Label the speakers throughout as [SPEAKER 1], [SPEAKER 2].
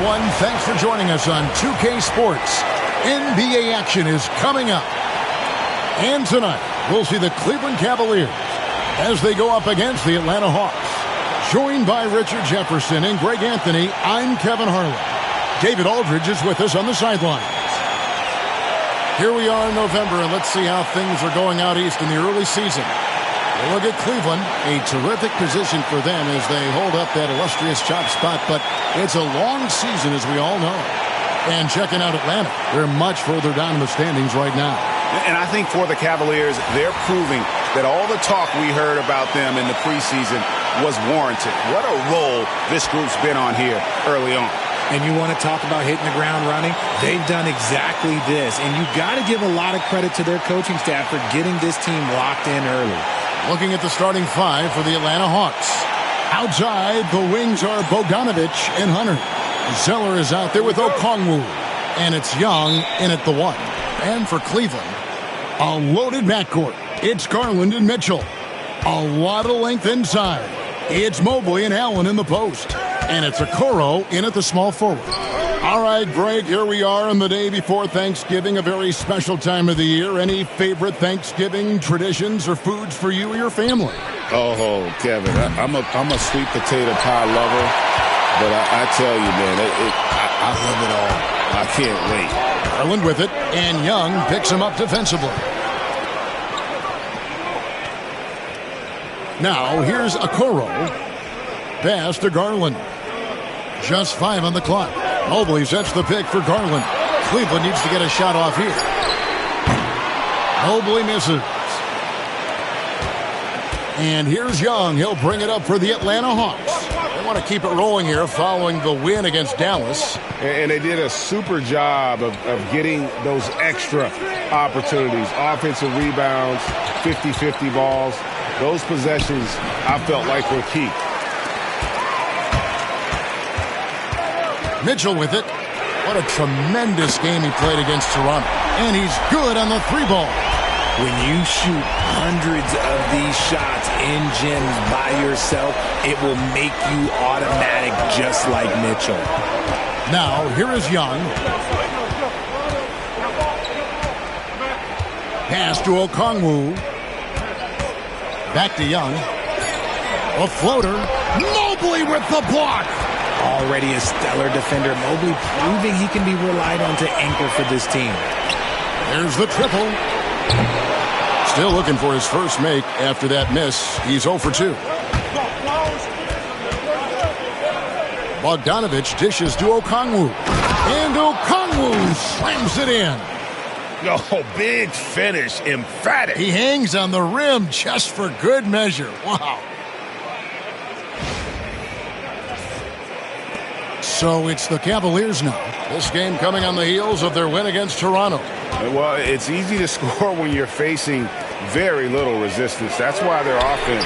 [SPEAKER 1] everyone. Thanks for joining us on 2K Sports. NBA action is coming up. And tonight, we'll see the Cleveland Cavaliers as they go up against the Atlanta Hawks. Joined by Richard Jefferson and Greg Anthony, I'm Kevin Harlan. David Aldridge is with us on the sidelines. Here we are in November, and let's see how things are going out east in the early season. We'll look at Cleveland, a terrific position for them as they hold up that illustrious top spot, but it's a long season, as we all know. And checking out Atlanta, they're much further down in the standings right now.
[SPEAKER 2] And I think for the Cavaliers, they're proving that all the talk we heard about them in the preseason was warranted. What a role this group's been on here early on.
[SPEAKER 3] And you want to talk about hitting the ground running? They've done exactly this. And you got to give a lot of credit to their coaching staff for getting this team locked in early.
[SPEAKER 1] Looking at the starting five for the Atlanta Hawks. Outside, the wings are Bogdanovich and Hunter. Zeller is out there with Okongwu. And it's Young in at the one. And for Cleveland, a loaded backcourt. It's Garland and Mitchell. A lot of length inside. It's Mobley and Allen in the post. And it's Okoro in at the small forward. All right, Greg, here we are on the day before Thanksgiving, a very special time of the year. Any favorite Thanksgiving traditions or foods for you or your family?
[SPEAKER 4] Oh, Kevin, I'm a sweet potato pie lover, but I tell you, man, I love it all. I can't wait.
[SPEAKER 1] Garland with it, and Young picks him up defensively. Now, here's Okoro. Pass to Garland. Just 5 on the clock. Mobley sets the pick for Garland. Cleveland needs to get a shot off here. Mobley misses. And here's Young. He'll bring it up for the Atlanta Hawks. They want to keep it rolling here following the win against Dallas.
[SPEAKER 4] And they did a super job of getting those extra opportunities. Offensive rebounds, 50-50 balls. Those possessions, I felt like, were key.
[SPEAKER 1] Mitchell with it. What a tremendous game he played against Toronto. And he's good on the three ball.
[SPEAKER 3] When you shoot hundreds of these shots in gyms by yourself, it will make you automatic just like Mitchell.
[SPEAKER 1] Now, here is Young. Pass to Okongwu. Back to Young. A floater. Mobley with the block.
[SPEAKER 3] Already a stellar defender. Mobley proving he can be relied on to anchor for this team.
[SPEAKER 1] There's the triple. Still looking for his first make after that miss. He's 0 for 2. Bogdanovich dishes to Okongwu. And Okongwu slams it in.
[SPEAKER 4] Oh, big finish. Emphatic.
[SPEAKER 1] He hangs on the rim just for good measure. Wow. So it's the Cavaliers now. This game coming on the heels of their win against Toronto.
[SPEAKER 4] Well, it's easy to score when you're facing very little resistance. That's why their offense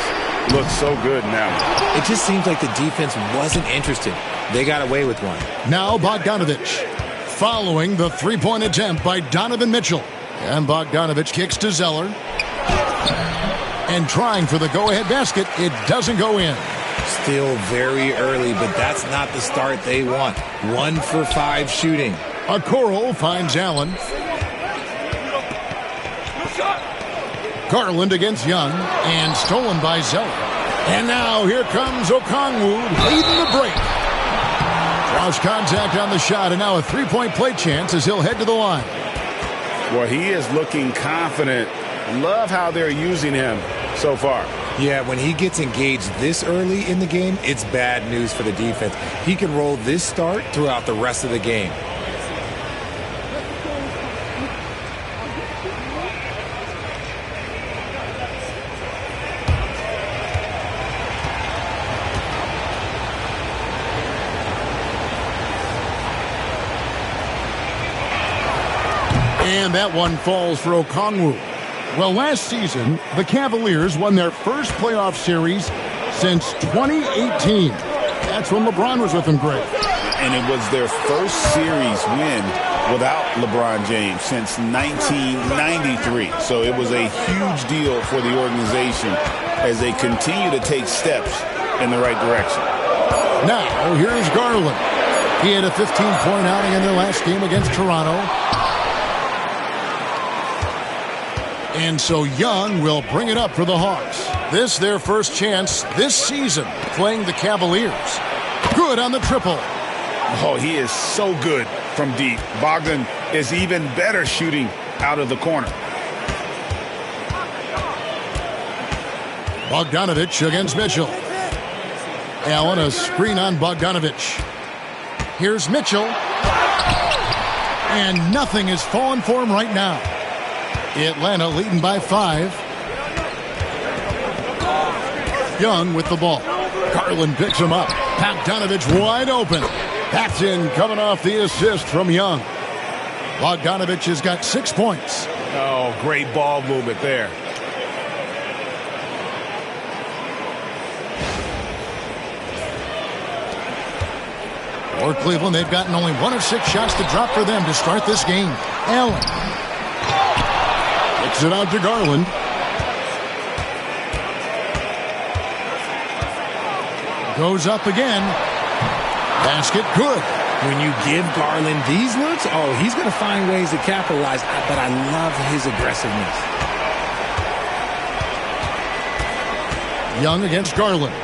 [SPEAKER 4] looks so good now.
[SPEAKER 3] It just seems like the defense wasn't interested. They got away with one.
[SPEAKER 1] Now Bogdanovich following the three-point attempt by Donovan Mitchell. And Bogdanovich kicks to Zeller. And trying for the go-ahead basket, it doesn't go in.
[SPEAKER 3] Still very early, but that's not the start they want. 1 for 5 shooting.
[SPEAKER 1] Okoro finds Allen. Garland against Young, and stolen by Zeller. And now here comes Okongwu leading the break. Draws contact on the shot, and now a three-point play chance as he'll head to the line.
[SPEAKER 4] Well, he is looking confident. Love how they're using him so far.
[SPEAKER 3] Yeah, when he gets engaged this early in the game, it's bad news for the defense. He can roll this start throughout the rest of the game.
[SPEAKER 1] And that one falls for Okongwu. Well, last season, the Cavaliers won their first playoff series since 2018. That's when LeBron was with them, Greg.
[SPEAKER 4] And it was their first series win without LeBron James since 1993. So it was a huge deal for the organization as they continue to take steps in the right direction.
[SPEAKER 1] Now, here's Garland. He had a 15-point outing in their last game against Toronto. And so Young will bring it up for the Hawks. This their first chance this season playing the Cavaliers. Good on the triple.
[SPEAKER 4] Oh, he is so good from deep. Bogdan is even better shooting out of the corner.
[SPEAKER 1] Bogdanovich against Mitchell. Allen, a screen on Bogdanovich. Here's Mitchell. And nothing is falling for him right now. Atlanta leading by 5. Young with the ball. Garland picks him up. Bogdanovich wide open. That's in, coming off the assist from Young. Bogdanovich has got 6 points.
[SPEAKER 4] Oh, great ball movement there.
[SPEAKER 1] For Cleveland, they've gotten only 1 of 6 shots to drop for them to start this game. Allen kicks it out to Garland. Goes up again. Basket good.
[SPEAKER 3] When you give Garland these looks, oh, he's going to find ways to capitalize. But I love his aggressiveness.
[SPEAKER 1] Young against Garland.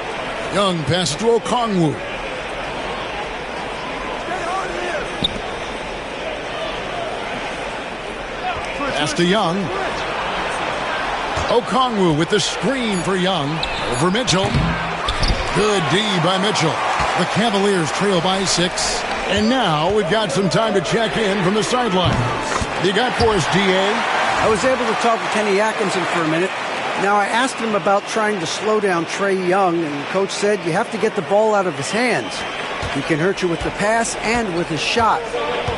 [SPEAKER 1] Young passes to Okongwu. Pass to Young. Okongwu with the screen for Young. Over Mitchell. Good D by Mitchell. The Cavaliers trail by 6. And now we've got some time to check in from the sidelines. You got for us, D.A.?
[SPEAKER 5] I was able to talk to Kenny Atkinson for a minute. Now, I asked him about trying to slow down Trae Young, and the coach said you have to get the ball out of his hands. He can hurt you with the pass and with his shot.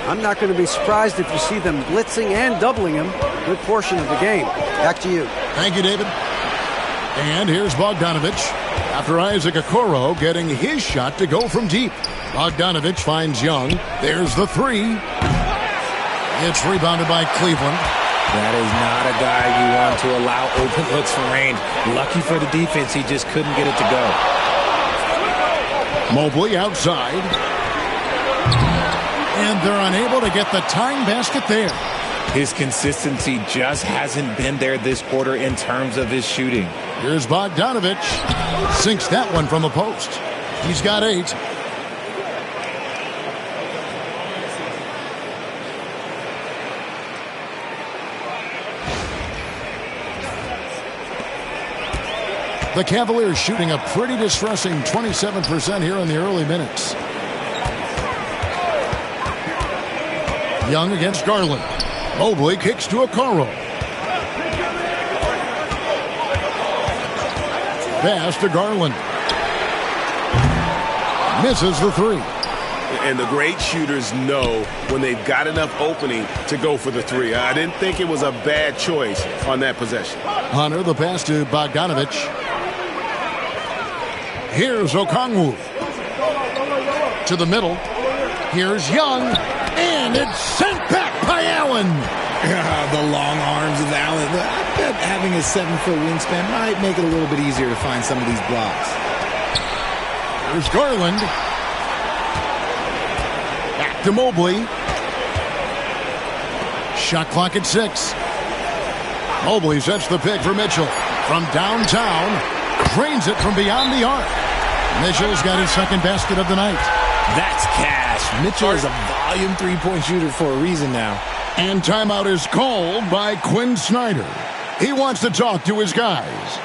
[SPEAKER 5] I'm not going to be surprised if you see them blitzing and doubling him a good portion of the game. Back to you.
[SPEAKER 1] Thank you, David. And here's Bogdanovich. After Isaac Okoro getting his shot to go from deep. Bogdanovich finds Young. There's the 3. It's rebounded by Cleveland.
[SPEAKER 3] That is not a guy you want to allow open looks for rain. Lucky for the defense, he just couldn't get it to go.
[SPEAKER 1] Mobley outside. And they're unable to get the tying basket there.
[SPEAKER 3] His consistency just hasn't been there this quarter in terms of his shooting.
[SPEAKER 1] Here's Bogdanovich. Sinks that one from the post. He's got 8. The Cavaliers shooting a pretty distressing 27% here in the early minutes. Young against Garland. Mobley kicks to Okoro. Pass to Garland. Misses the 3.
[SPEAKER 4] And the great shooters know when they've got enough opening to go for the 3. I didn't think it was a bad choice on that possession.
[SPEAKER 1] Hunter, the pass to Bogdanovich. Here's Okongwu. To the middle. Here's Young. And it's sent back by Allen.
[SPEAKER 3] The long arms of Allen. I bet having a 7-foot wingspan might make it a little bit easier to find some of these blocks.
[SPEAKER 1] Here's Garland. Back to Mobley. Shot clock at 6. Mobley sets the pick for Mitchell. From downtown. Drains it from beyond the arc. Mitchell's got his second basket of the night.
[SPEAKER 3] That's cash. Mitchell is a volume 3-point shooter for a reason now.
[SPEAKER 1] And timeout is called by Quinn Snyder. He wants to talk to his guys.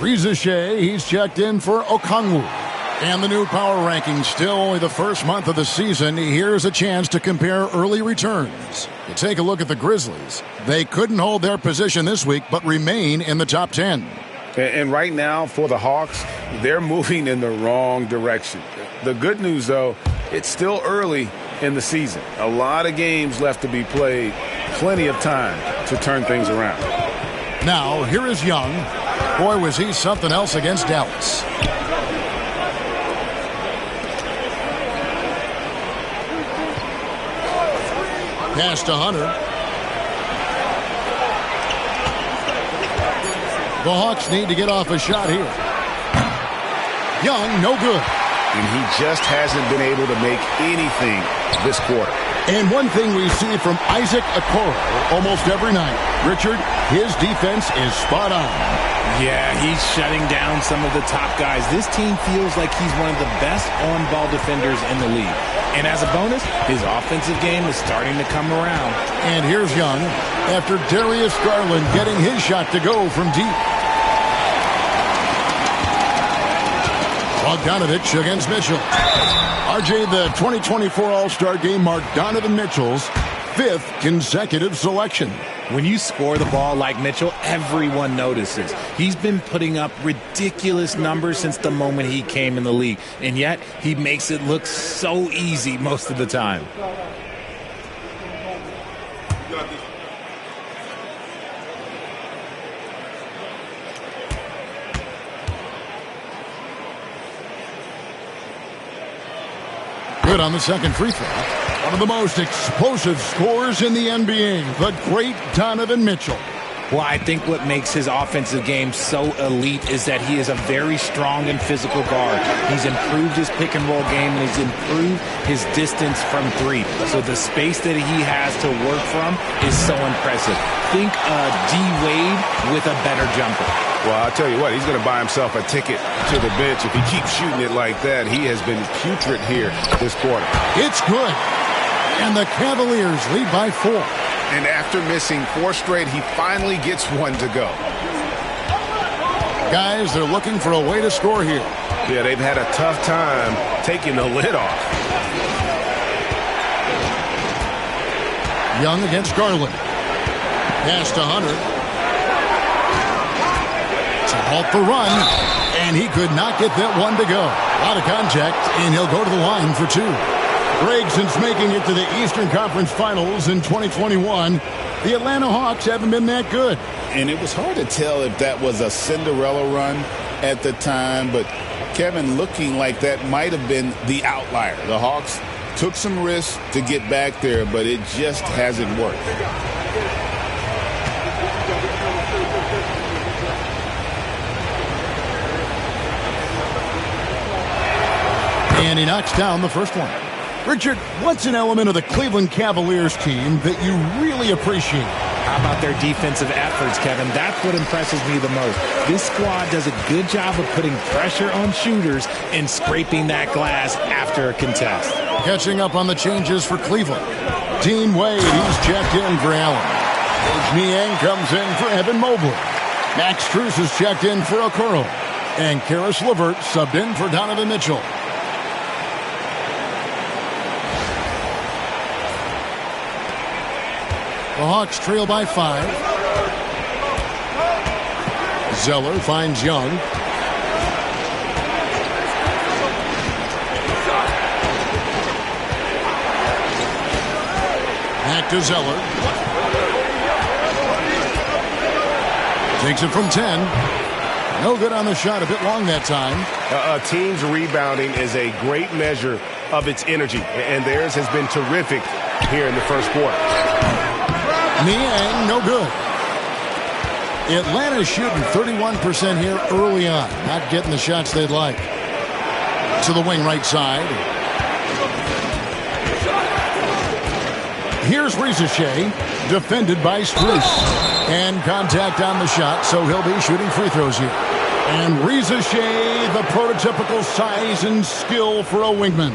[SPEAKER 1] Reza Shea, he's checked in for Okongwu. And the new power rankings, still only the first month of the season. Here's a chance to compare early returns. You take a look at the Grizzlies. They couldn't hold their position this week, but remain in the top 10.
[SPEAKER 4] And right now, for the Hawks, they're moving in the wrong direction. The good news, though, it's still early in the season. A lot of games left to be played. Plenty of time to turn things around.
[SPEAKER 1] Now, here is Young. Boy, was he something else against Dallas. Pass to Hunter. The Hawks need to get off a shot here. Young, no good.
[SPEAKER 2] And he just hasn't been able to make anything this quarter.
[SPEAKER 1] And one thing we see from Isaac Okoro almost every night, Richard, his defense is spot on.
[SPEAKER 3] Yeah, he's shutting down some of the top guys. This team feels like he's one of the best on-ball defenders in the league. And as a bonus, his offensive game is starting to come around.
[SPEAKER 1] And here's Young after Darius Garland getting his shot to go from deep. Bogdanovich against Mitchell. RJ, the 2024 All-Star Game marked Donovan Mitchell's 5th consecutive selection.
[SPEAKER 3] When you score the ball like Mitchell, everyone notices. He's been putting up ridiculous numbers since the moment he came in the league, and yet he makes it look so easy most of the time.
[SPEAKER 1] Good on the second free throw. One of the most explosive scorers in the NBA, the great Donovan Mitchell.
[SPEAKER 3] Well, I think what makes his offensive game so elite is that he is a very strong and physical guard. He's improved his pick and roll game, and he's improved his distance from three. So the space that he has to work from is so impressive. Think D-Wade with a better jumper.
[SPEAKER 4] Well, I'll tell you what, he's going to buy himself a ticket to the bench. If he keeps shooting it like that, he has been putrid here this quarter.
[SPEAKER 1] It's good. And the Cavaliers lead by 4.
[SPEAKER 2] And after missing 4 straight, he finally gets one to go.
[SPEAKER 1] Guys, they're looking for a way to score here.
[SPEAKER 4] Yeah, they've had a tough time taking the lid off.
[SPEAKER 1] Young against Garland. Pass to Hunter. To halt the run. And he could not get that one to go. A lot of contact, and he'll go to the line for 2. Greg, since making it to the Eastern Conference Finals in 2021, the Atlanta Hawks haven't been that good.
[SPEAKER 2] And it was hard to tell if that was a Cinderella run at the time, but Kevin, looking like that might have been the outlier. The Hawks took some risks to get back there, but it just hasn't worked.
[SPEAKER 1] And he knocks down the first one. Richard, what's an element of the Cleveland Cavaliers team that you really appreciate?
[SPEAKER 3] How about their defensive efforts, Kevin? That's what impresses me the most. This squad does a good job of putting pressure on shooters and scraping that glass after a contest.
[SPEAKER 1] Catching up on the changes for Cleveland. Dean Wade, he's checked in for Allen. Niang comes in for Evan Mobley. Max Strus is checked in for Okoro. And Karis LeVert subbed in for Donovan Mitchell. The Hawks trail by 5. Zeller finds Young. Back to Zeller. Takes it from 10. No good on the shot, a bit long that time.
[SPEAKER 4] A team's rebounding is a great measure of its energy, and theirs has been terrific here in the first quarter.
[SPEAKER 1] Niang, no good. Atlanta's shooting 31% here early on. Not getting the shots they'd like. To the wing right side. Here's Rizichet, defended by Strus. And contact on the shot, so he'll be shooting free throws here. And Rizichet, the prototypical size and skill for a wingman.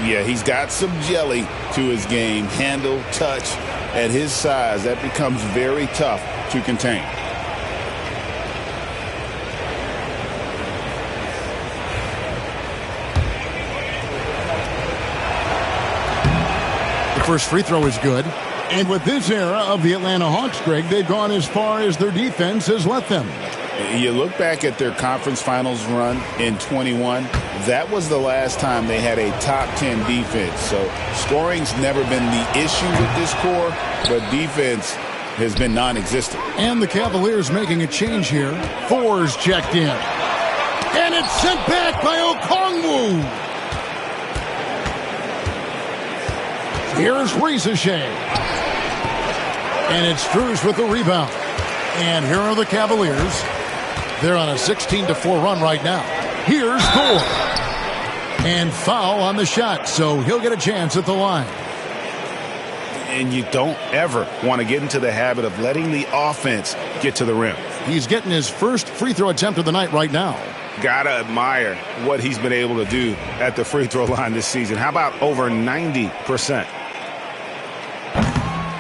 [SPEAKER 2] Yeah, he's got some jelly to his game. Handle, touch. At his size, that becomes very tough to contain.
[SPEAKER 1] The first free throw is good. And with this era of the Atlanta Hawks, Greg, they've gone as far as their defense has let them.
[SPEAKER 2] You look back at their conference finals run in 21, that was the last time they had a top 10 defense. So scoring's never been the issue with this core, but defense has been non-existent.
[SPEAKER 1] And the Cavaliers making a change here. Thor's checked in. And it's sent back by Okongwu. Here's Rizichet. And it's Strus with the rebound. And here are the Cavaliers. They're on a 16-4 run right now. Here's Thor. And foul on the shot, so he'll get a chance at the line.
[SPEAKER 4] And you don't ever want to get into the habit of letting the offense get to the rim.
[SPEAKER 1] He's getting his first free throw attempt of the night right now.
[SPEAKER 4] Gotta admire what he's been able to do at the free throw line this season. How about over 90%?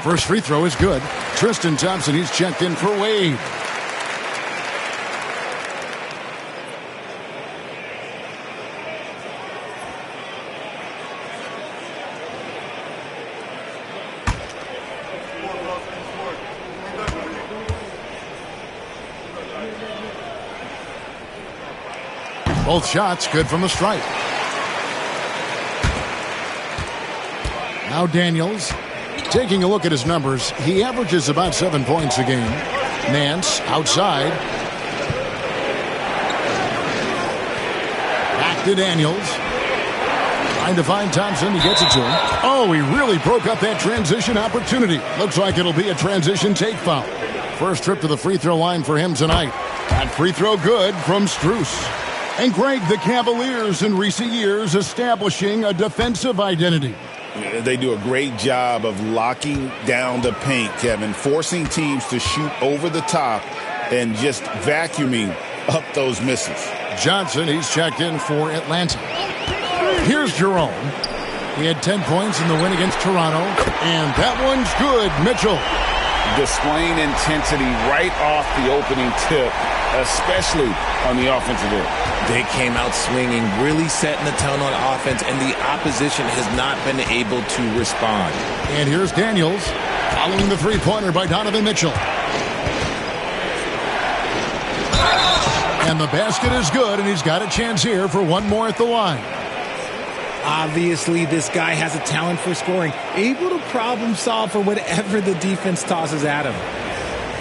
[SPEAKER 1] First free throw is good. Tristan Thompson, he's checked in for Wade. Both shots good from the stripe. Now Daniels. Taking a look at his numbers, he averages about 7 points a game. Nance outside. Back to Daniels. Trying to find Thompson. He gets it to him. Oh, he really broke up that transition opportunity. Looks like it'll be a transition take foul. First trip to the free throw line for him tonight. That free throw good from Strus. And Greg, the Cavaliers in recent years establishing a defensive identity.
[SPEAKER 2] They do a great job of locking down the paint, Kevin, forcing teams to shoot over the top and just vacuuming up those misses.
[SPEAKER 1] Johnson, he's checked in for Atlanta. Here's Jerome. He had 10 points in the win against Toronto, and that one's good. Mitchell.
[SPEAKER 2] Displaying intensity right off the opening tip, especially on the offensive end.
[SPEAKER 3] They came out swinging, really setting the tone on offense, and the opposition has not been able to respond.
[SPEAKER 1] And here's Daniels following the three-pointer by Donovan Mitchell. And the basket is good, and he's got a chance here for one more at the line.
[SPEAKER 3] Obviously, this guy has a talent for scoring, able to problem solve for whatever the defense tosses at him.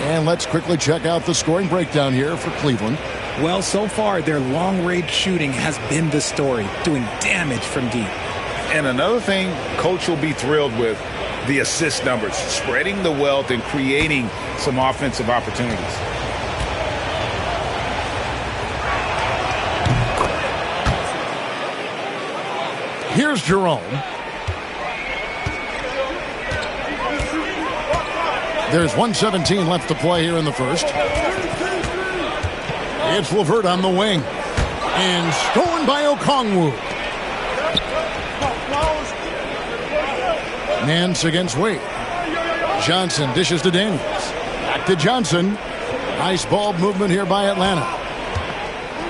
[SPEAKER 1] And let's quickly check out the scoring breakdown here for Cleveland.
[SPEAKER 3] Well, so far, their long-range shooting has been the story, doing damage from deep.
[SPEAKER 4] And another thing coach will be thrilled with, the assist numbers, spreading the wealth and creating some offensive opportunities.
[SPEAKER 1] Here's Jerome. There's 1:17 left to play here in the first. It's LeVert on the wing. And stolen by Okongwu. Nance against Wade. Johnson dishes to Daniels. Back to Johnson. Nice ball movement here by Atlanta.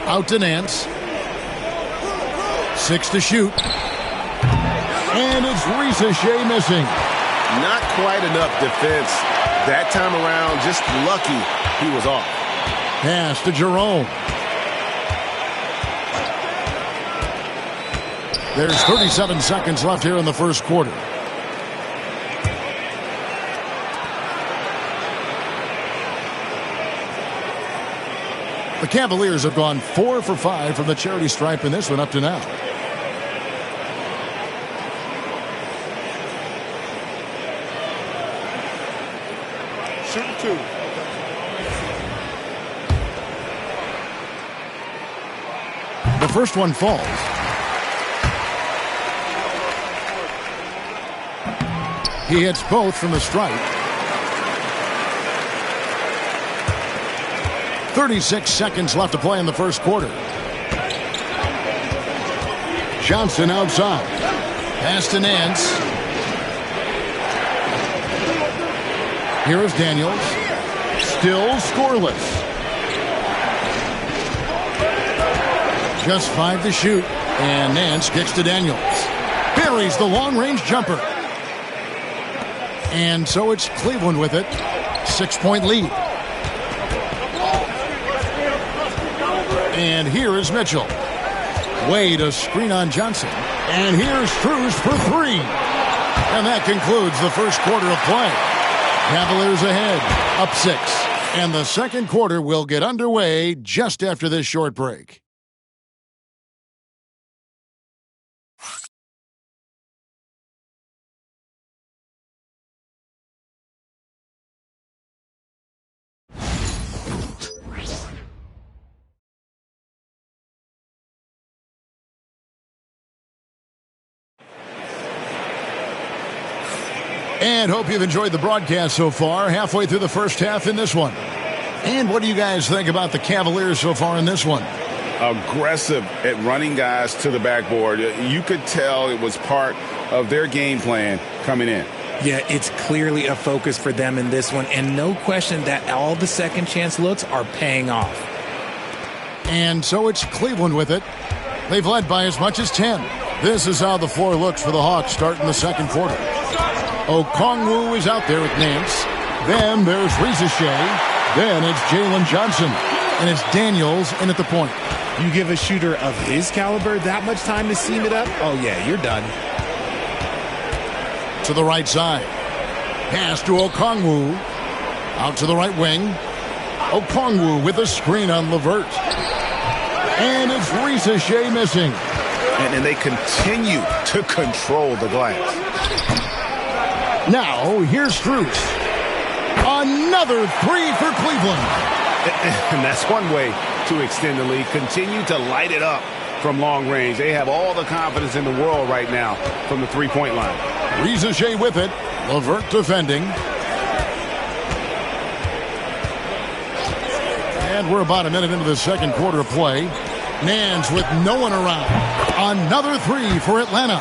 [SPEAKER 1] Out to Nance. 6 to shoot. And it's Ricochet missing.
[SPEAKER 4] Not quite enough defense that time around. Just lucky he was off.
[SPEAKER 1] Pass to Jerome. There's 37 seconds left here in the first quarter. The Cavaliers have gone 4 for 5 from the charity stripe in this one up to now.
[SPEAKER 4] Shooting 2.
[SPEAKER 1] The first one falls. He hits both from the stripe. 36 seconds left to play in the first quarter. Johnson outside. Pass to Nance. Here is Daniels. Still scoreless. Just 5 to shoot. And Nance kicks to Daniels. Buries the long-range jumper. And so it's Cleveland with it. 6-point lead. And here is Mitchell. Wade a screen on Johnson. And here's Strus for 3. And that concludes the first quarter of play. Cavaliers ahead, up 6. And the second quarter will get underway just after this short break. And hope you've enjoyed the broadcast so far, halfway through the first half in this one. And what do you guys think about the Cavaliers so far in this one?
[SPEAKER 2] Aggressive at running guys to the backboard. You could tell it was part of their game plan coming in.
[SPEAKER 3] Yeah, it's clearly a focus for them in this one, and no question that all the second chance looks are paying off.
[SPEAKER 1] And so it's Cleveland with it. They've led by as much as 10. This is how the floor looks for the Hawks starting the second quarter. Okongwu is out there with Nance. Then there's Reza Shea. Then it's Jalen Johnson. And it's Daniels in at the point.
[SPEAKER 3] You give a shooter of his caliber that much time to seam it up? Oh, yeah, you're done.
[SPEAKER 1] To the right side. Pass to Okongwu. Out to the right wing. Okongwu with a screen on LeVert. And it's Reza Shea missing.
[SPEAKER 2] And they continue to control the glass.
[SPEAKER 1] Now, here's Strus. Another three for Cleveland.
[SPEAKER 4] And that's one way to extend the lead. Continue to light it up from long range. They have all the confidence in the world right now from the three-point line.
[SPEAKER 1] Reza Shea with it. LeVert defending. And we're about a minute into the second quarter of play. Nance with no one around. Another three for Atlanta.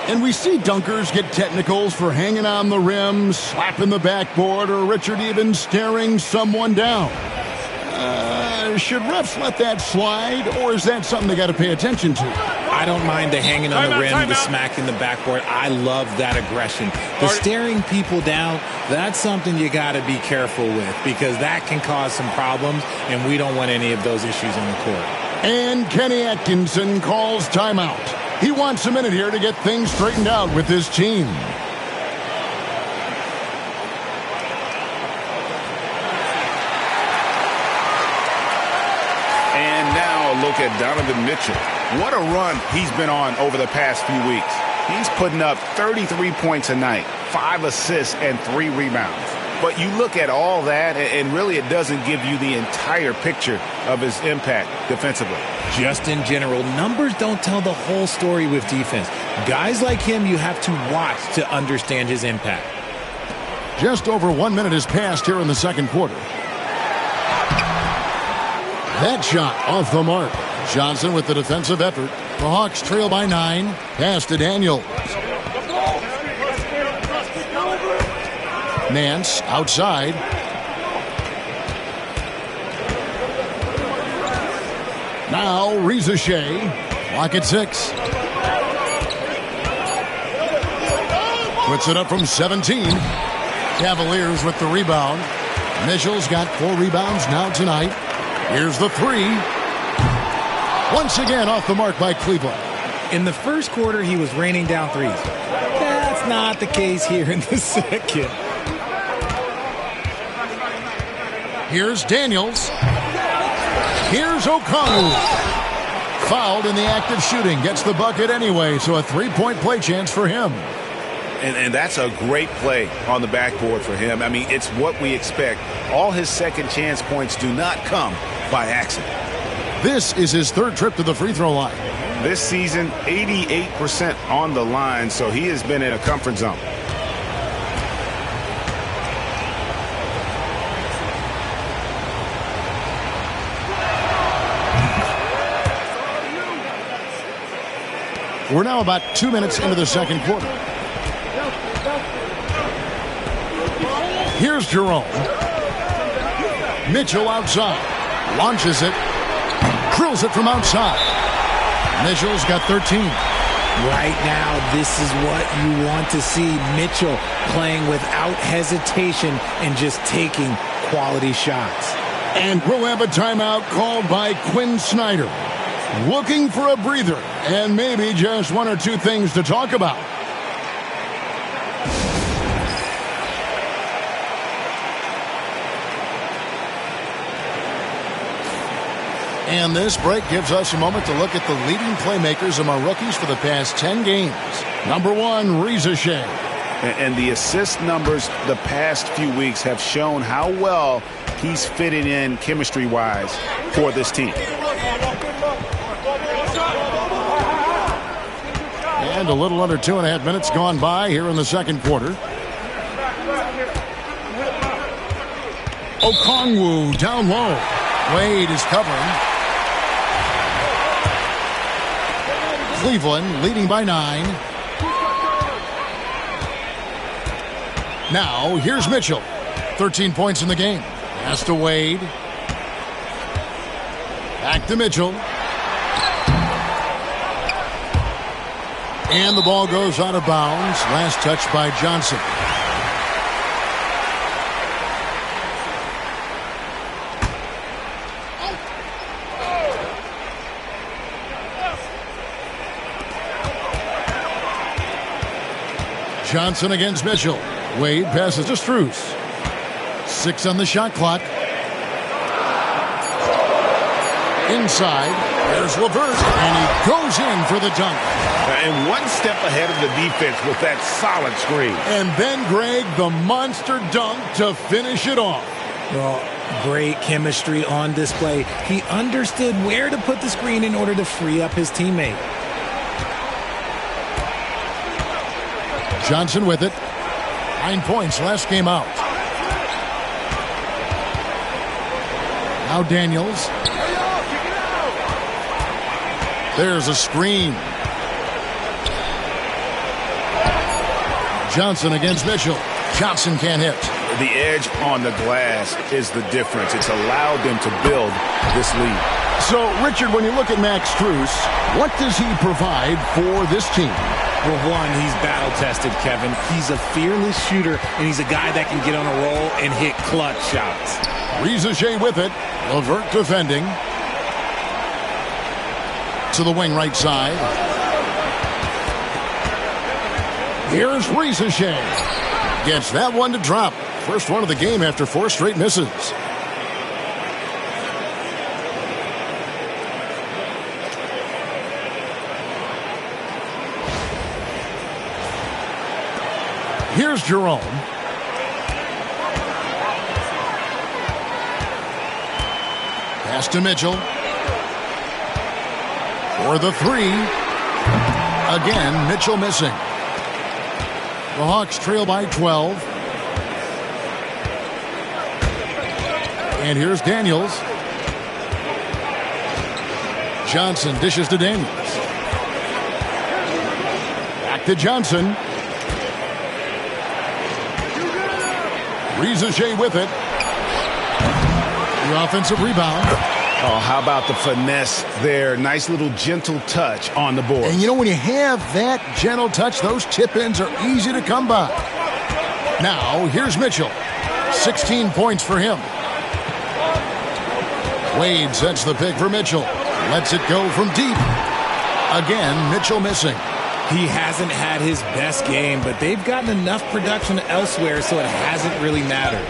[SPEAKER 1] And we see dunkers get technicals for hanging on the rim, slapping the backboard, or Richard even staring someone down. Should refs let that slide, or is that something they got to pay attention to?
[SPEAKER 3] I don't mind the hanging on the rim, the smacking the backboard. I love that aggression. The staring people down, that's something you got to be careful with because that can cause some problems, and we don't want any of those issues on the court.
[SPEAKER 1] And Kenny Atkinson calls timeout. He wants a minute here to get things straightened out with his team.
[SPEAKER 2] And now a look at Donovan Mitchell. What a run he's been on over the past few weeks. He's putting up 33 points a night, 5 assists, and 3 rebounds. But you look at all that, and really it doesn't give you the entire picture of his impact defensively.
[SPEAKER 3] Just in general, numbers don't tell the whole story with defense. Guys like him, you have to watch to understand his impact.
[SPEAKER 1] Just over 1 minute has passed here in the second quarter. That shot off the mark. Johnson with the defensive effort. The Hawks trail by 9. Pass to Daniels. Nance outside. Now Reza Shea. Clock at 6. Puts it up from 17. Cavaliers with the rebound. Mitchell's got 4 rebounds now tonight. Here's the 3. Once again off the mark by Cleveland.
[SPEAKER 3] In the first quarter, he was raining down threes. That's not the case here in the second.
[SPEAKER 1] Here's Daniels. Here's Okongwu. Fouled in the act of shooting. Gets the bucket anyway, so a 3-point play chance for him.
[SPEAKER 2] And that's a great play on the backboard for him. I mean, it's what we expect. All his second chance points do not come by accident.
[SPEAKER 1] This is his 3rd trip to the free throw line.
[SPEAKER 2] This season, 88% on the line, so he has been in a comfort zone.
[SPEAKER 1] We're now about 2 minutes into the second quarter. Here's Jerome. Mitchell outside. Launches it. Drills it from outside. Mitchell's got 13.
[SPEAKER 3] Right now, this is what you want to see. Mitchell playing without hesitation and just taking quality shots.
[SPEAKER 1] And we'll have a timeout called by Quinn Snyder. Looking for a breather and maybe just 1 or 2 things to talk about. And this break gives us a moment to look at the leading playmakers among rookies for the past 10 games. Number 1, Reza Shea.
[SPEAKER 2] And the assist numbers the past few weeks have shown how well he's fitting in chemistry-wise for this team.
[SPEAKER 1] And a little under 2.5 minutes gone by here in the second quarter. Okongwu down low. Wade is covering. Cleveland leading by 9. Now, here's Mitchell. 13 points in the game. Pass to Wade. Back to Mitchell. And the ball goes out of bounds. Last touch by Johnson. Johnson against Mitchell. Wade passes to Strus. 6 on the shot clock. Inside, there's LeVert, and he goes in for the dunk.
[SPEAKER 4] And one step ahead of the defense with that solid screen.
[SPEAKER 1] And then, Greg, the monster dunk to finish it off.
[SPEAKER 3] Well, great chemistry on display. He understood where to put the screen in order to free up his teammate.
[SPEAKER 1] Johnson with it. 9 points last game out. Now Daniels. There's a screen. Johnson against Mitchell. Johnson can't hit.
[SPEAKER 4] The edge on the glass is the difference. It's allowed them to build this lead.
[SPEAKER 1] So, Richard, when you look at Max Strus, what does he provide for this team?
[SPEAKER 3] Well, one, he's battle-tested, Kevin. He's a fearless shooter, and he's a guy that can get on a roll and hit clutch shots.
[SPEAKER 1] Rizachet with it. LeVert defending. To the wing right side. Here's Rizachet. Gets that one to drop. First one of the game after 4 straight misses. Here's Jerome. Pass to Mitchell. For the 3. Again, Mitchell missing. The Hawks trail by 12. And here's Daniels. Johnson dishes to Daniels. Back to Johnson. Rizachet with it. The offensive rebound.
[SPEAKER 4] Oh, how about the finesse there? Nice little gentle touch on the board.
[SPEAKER 1] And you know, when you have that gentle touch, those tip-ins are easy to come by. Now, here's Mitchell. 16 points for him. Wade sets the pick for Mitchell. Lets it go from deep. Again, Mitchell missing.
[SPEAKER 3] He hasn't had his best game, but they've gotten enough production elsewhere, so it hasn't really mattered.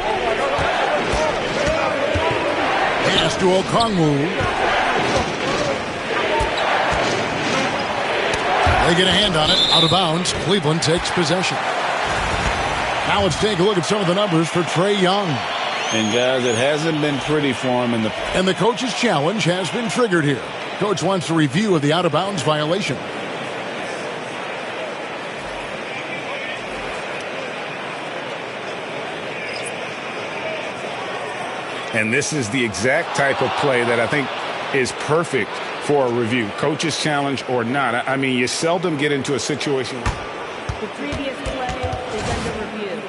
[SPEAKER 1] Pass to Okongwu. They get a hand on it. Out of bounds. Cleveland takes possession. Now let's take a look at some of the numbers for Trae Young.
[SPEAKER 2] And, guys, it hasn't been pretty for him.
[SPEAKER 1] And the coach's challenge has been triggered here. Coach wants a review of the out-of-bounds violation.
[SPEAKER 4] And this is the exact type of play that I think is perfect for a review. Coach's challenge or not. I mean, you seldom get into a situation.
[SPEAKER 6] The previous play is under review.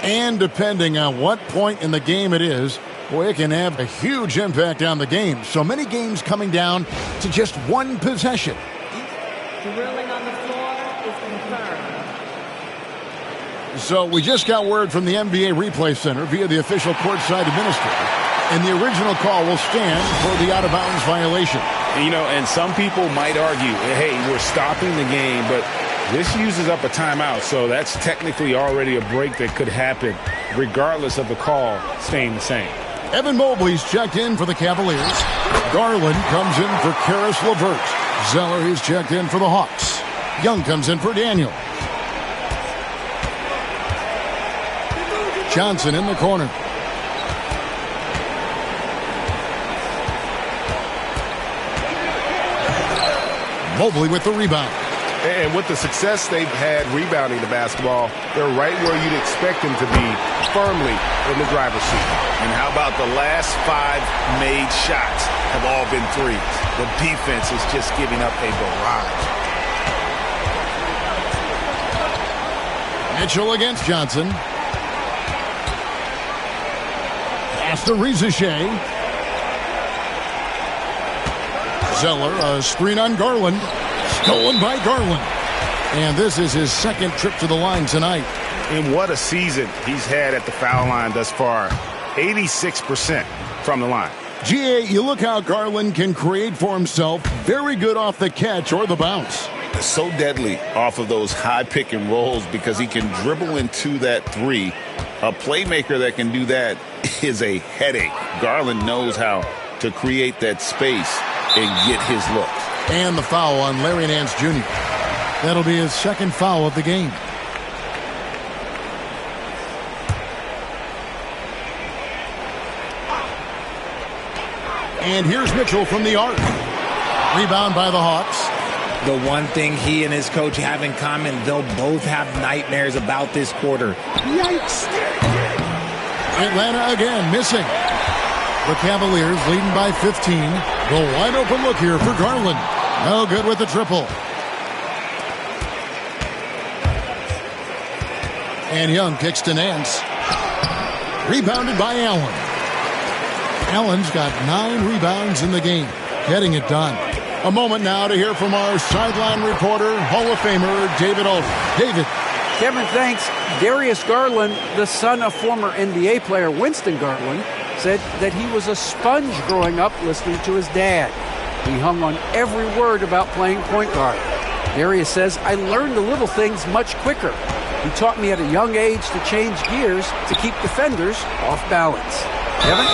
[SPEAKER 1] And depending on what point in the game it is, boy, it can have a huge impact on the game. So many games coming down to just one possession.
[SPEAKER 6] The ruling on the floor is confirmed.
[SPEAKER 1] So we just got word from the NBA Replay Center via the official courtside administrator. And the original call will stand for the out-of-bounds violation.
[SPEAKER 4] You know, and some people might argue, hey, we're stopping the game, but this uses up a timeout. So that's technically already a break that could happen regardless of the call staying the same.
[SPEAKER 1] Evan Mobley's checked in for the Cavaliers. Garland comes in for Karis LeVert. Zeller is checked in for the Hawks. Young comes in for Daniel. Johnson in the corner. Mobley with the rebound.
[SPEAKER 4] And with the success they've had rebounding the basketball, they're right where you'd expect them to be firmly in the driver's seat.
[SPEAKER 2] And how about the last 5 made shots have all been threes? The defense is just giving up a barrage.
[SPEAKER 1] Mitchell against Johnson. Pass to Reza Shea. Zeller, a screen on Garland. Stolen by Garland. And this is his second trip to the line tonight.
[SPEAKER 4] And what a season he's had at the foul line thus far. 86% from the line.
[SPEAKER 1] GA, you look how Garland can create for himself. Very good off the catch or the bounce.
[SPEAKER 2] So deadly off of those high pick and rolls because he can dribble into that three. A playmaker that can do that is a headache. Garland knows how to create that space and get his looks.
[SPEAKER 1] And the foul on Larry Nance Jr. That'll be his second foul of the game. And here's Mitchell from the arc. Rebound by the Hawks.
[SPEAKER 3] The one thing he and his coach have in common, they'll both have nightmares about this quarter. Yikes!
[SPEAKER 1] Atlanta again missing. The Cavaliers leading by 15. The wide open look here for Garland. No good with the triple. And Young kicks to Nance. Rebounded by Allen. Allen's got 9 rebounds in the game. Getting it done. A moment now to hear from our sideline reporter, Hall of Famer David Aldridge. David.
[SPEAKER 5] Kevin, thanks. Darius Garland, the son of former NBA player Winston Garland, said that he was a sponge growing up listening to his dad. He hung on every word about playing point guard. Darius says, I learned the little things much quicker. He taught me at a young age to change gears to keep defenders off balance. Kevin?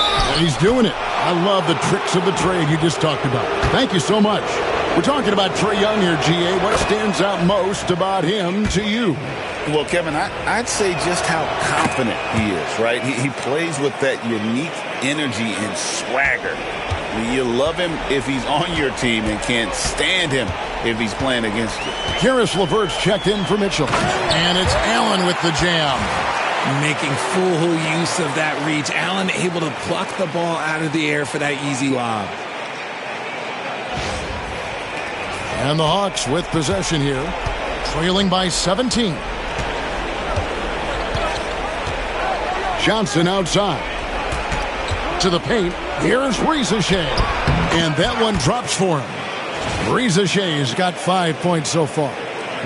[SPEAKER 1] He's doing it. I love the tricks of the trade you just talked about. Thank you so much. We're talking about Trae Young here, GA. What stands out most about him to you?
[SPEAKER 2] Well, Kevin, I'd say just how confident he is, right? He plays with that unique energy and swagger. You love him if he's on your team and can't stand him if he's playing against you.
[SPEAKER 1] Karis LeVert's checked in for Mitchell. And it's Allen with the jam.
[SPEAKER 3] Making full use of that reach. Allen able to pluck the ball out of the air for that easy lob.
[SPEAKER 1] And the Hawks with possession here. Trailing by 17. Johnson outside. To the paint. Here's Reza Shea. And that one drops for him. Reza Shea's got 5 points so far.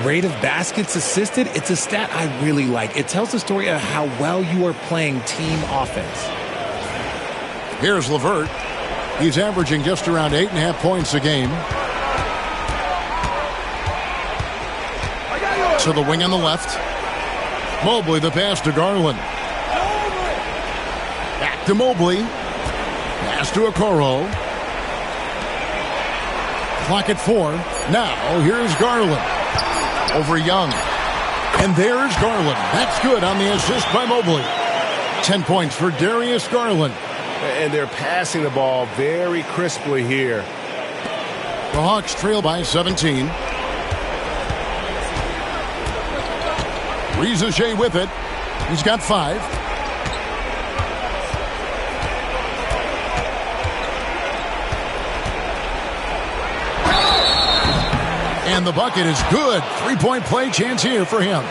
[SPEAKER 3] Rate of baskets assisted, it's a stat I really like. It tells the story of how well you are playing team offense.
[SPEAKER 1] Here's LeVert. He's averaging just around 8.5 points a game. To the wing on the left. Mobley, the pass to Garland. Back to Mobley. Pass to Okoro. Clock at 4. Now, here's Garland. Over Young. And there's Garland. That's good on the assist by Mobley. 10 points for Darius Garland.
[SPEAKER 4] And they're passing the ball very crisply here.
[SPEAKER 1] The Hawks trail by 17. Reza Shea with it. He's got 5. And the bucket is good. 3-point play chance here for him.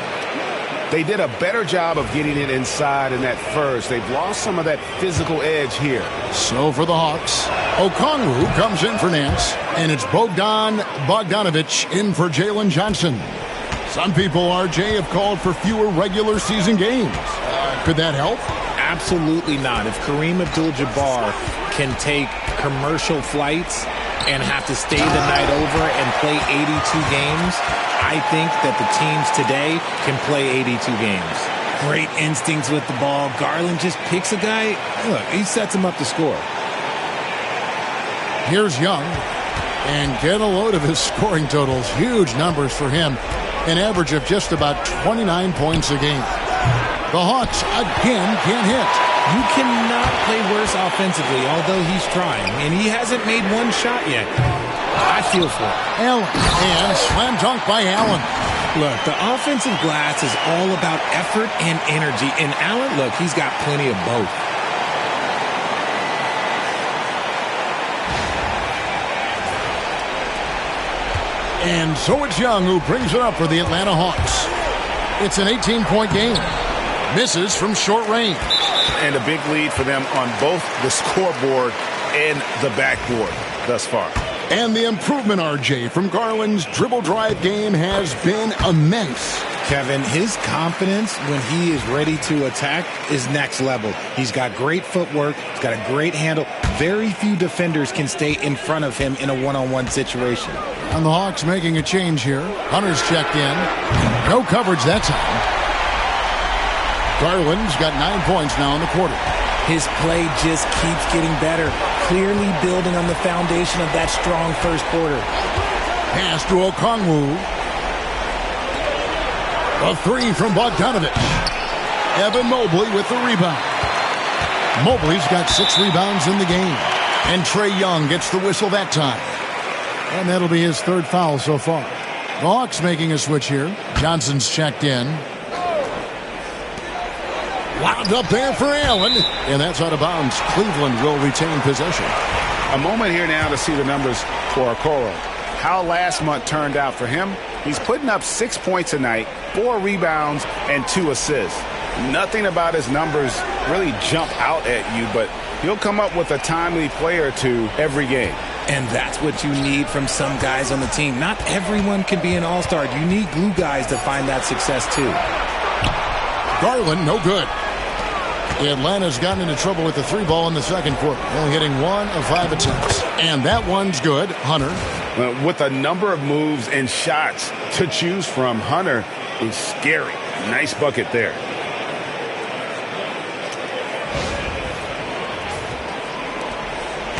[SPEAKER 4] They did a better job of getting it inside in that first. They've lost some of that physical edge here.
[SPEAKER 1] So for the Hawks, Okongwu comes in for Nance. And it's Bogdanovic in for Jalen Johnson. Some people, RJ, have called for fewer regular season games. Could that help?
[SPEAKER 3] Absolutely not. If Kareem Abdul-Jabbar can take commercial flights and have to stay the night over and play 82 games, I think that the teams today can play 82 games. Great instincts with the ball. Garland just picks a guy. Look, he sets him up to score.
[SPEAKER 1] Here's Young. And get a load of his scoring totals. Huge numbers for him. An average of just about 29 points a game. The Hawks again can't hit.
[SPEAKER 3] You cannot play worse offensively, although he's trying, and he hasn't made one shot yet. I feel for it.
[SPEAKER 1] Allen, and slam dunk by Allen.
[SPEAKER 3] Look, the offensive glass is all about effort and energy, and Allen, look, he's got plenty of both.
[SPEAKER 1] And so it's Young who brings it up for the Atlanta Hawks. It's an 18-point game. Misses from short range.
[SPEAKER 4] And a big lead for them on both the scoreboard and the backboard thus far.
[SPEAKER 1] And the improvement, RJ, from Garland's dribble drive game has been immense.
[SPEAKER 3] Kevin, his confidence when he is ready to attack is next level. He's got great footwork. He's got a great handle. Very few defenders can stay in front of him in a one-on-one situation.
[SPEAKER 1] And the Hawks making a change here. Hunter's checked in. No coverage that time. Garland's got 9 points now in the quarter.
[SPEAKER 3] His play just keeps getting better, clearly building on the foundation of that strong first quarter.
[SPEAKER 1] Pass to Okongwu. A three from Bogdanovich. Evan Mobley with the rebound. Mobley's got 6 rebounds in the game. And Trae Young gets the whistle that time. And that'll be his 3rd foul so far. The Hawks making a switch here. Johnson's checked in. Wound up there for Allen. And that's out of bounds. Cleveland will retain possession.
[SPEAKER 4] A moment here now to see the numbers for Okoro. How last month turned out for him. He's putting up 6 points a night, 4 rebounds, and 2 assists. Nothing about his numbers really jump out at you, but he'll come up with a timely play or two every game.
[SPEAKER 3] And that's what you need from some guys on the team. Not everyone can be an all-star. You need glue guys to find that success too.
[SPEAKER 1] Garland, no good. Atlanta's gotten into trouble with the 3 ball in the second quarter. Only hitting 1 of 5 attempts. And that one's good. Hunter.
[SPEAKER 4] With a number of moves and shots to choose from, Hunter is scary. Nice bucket there.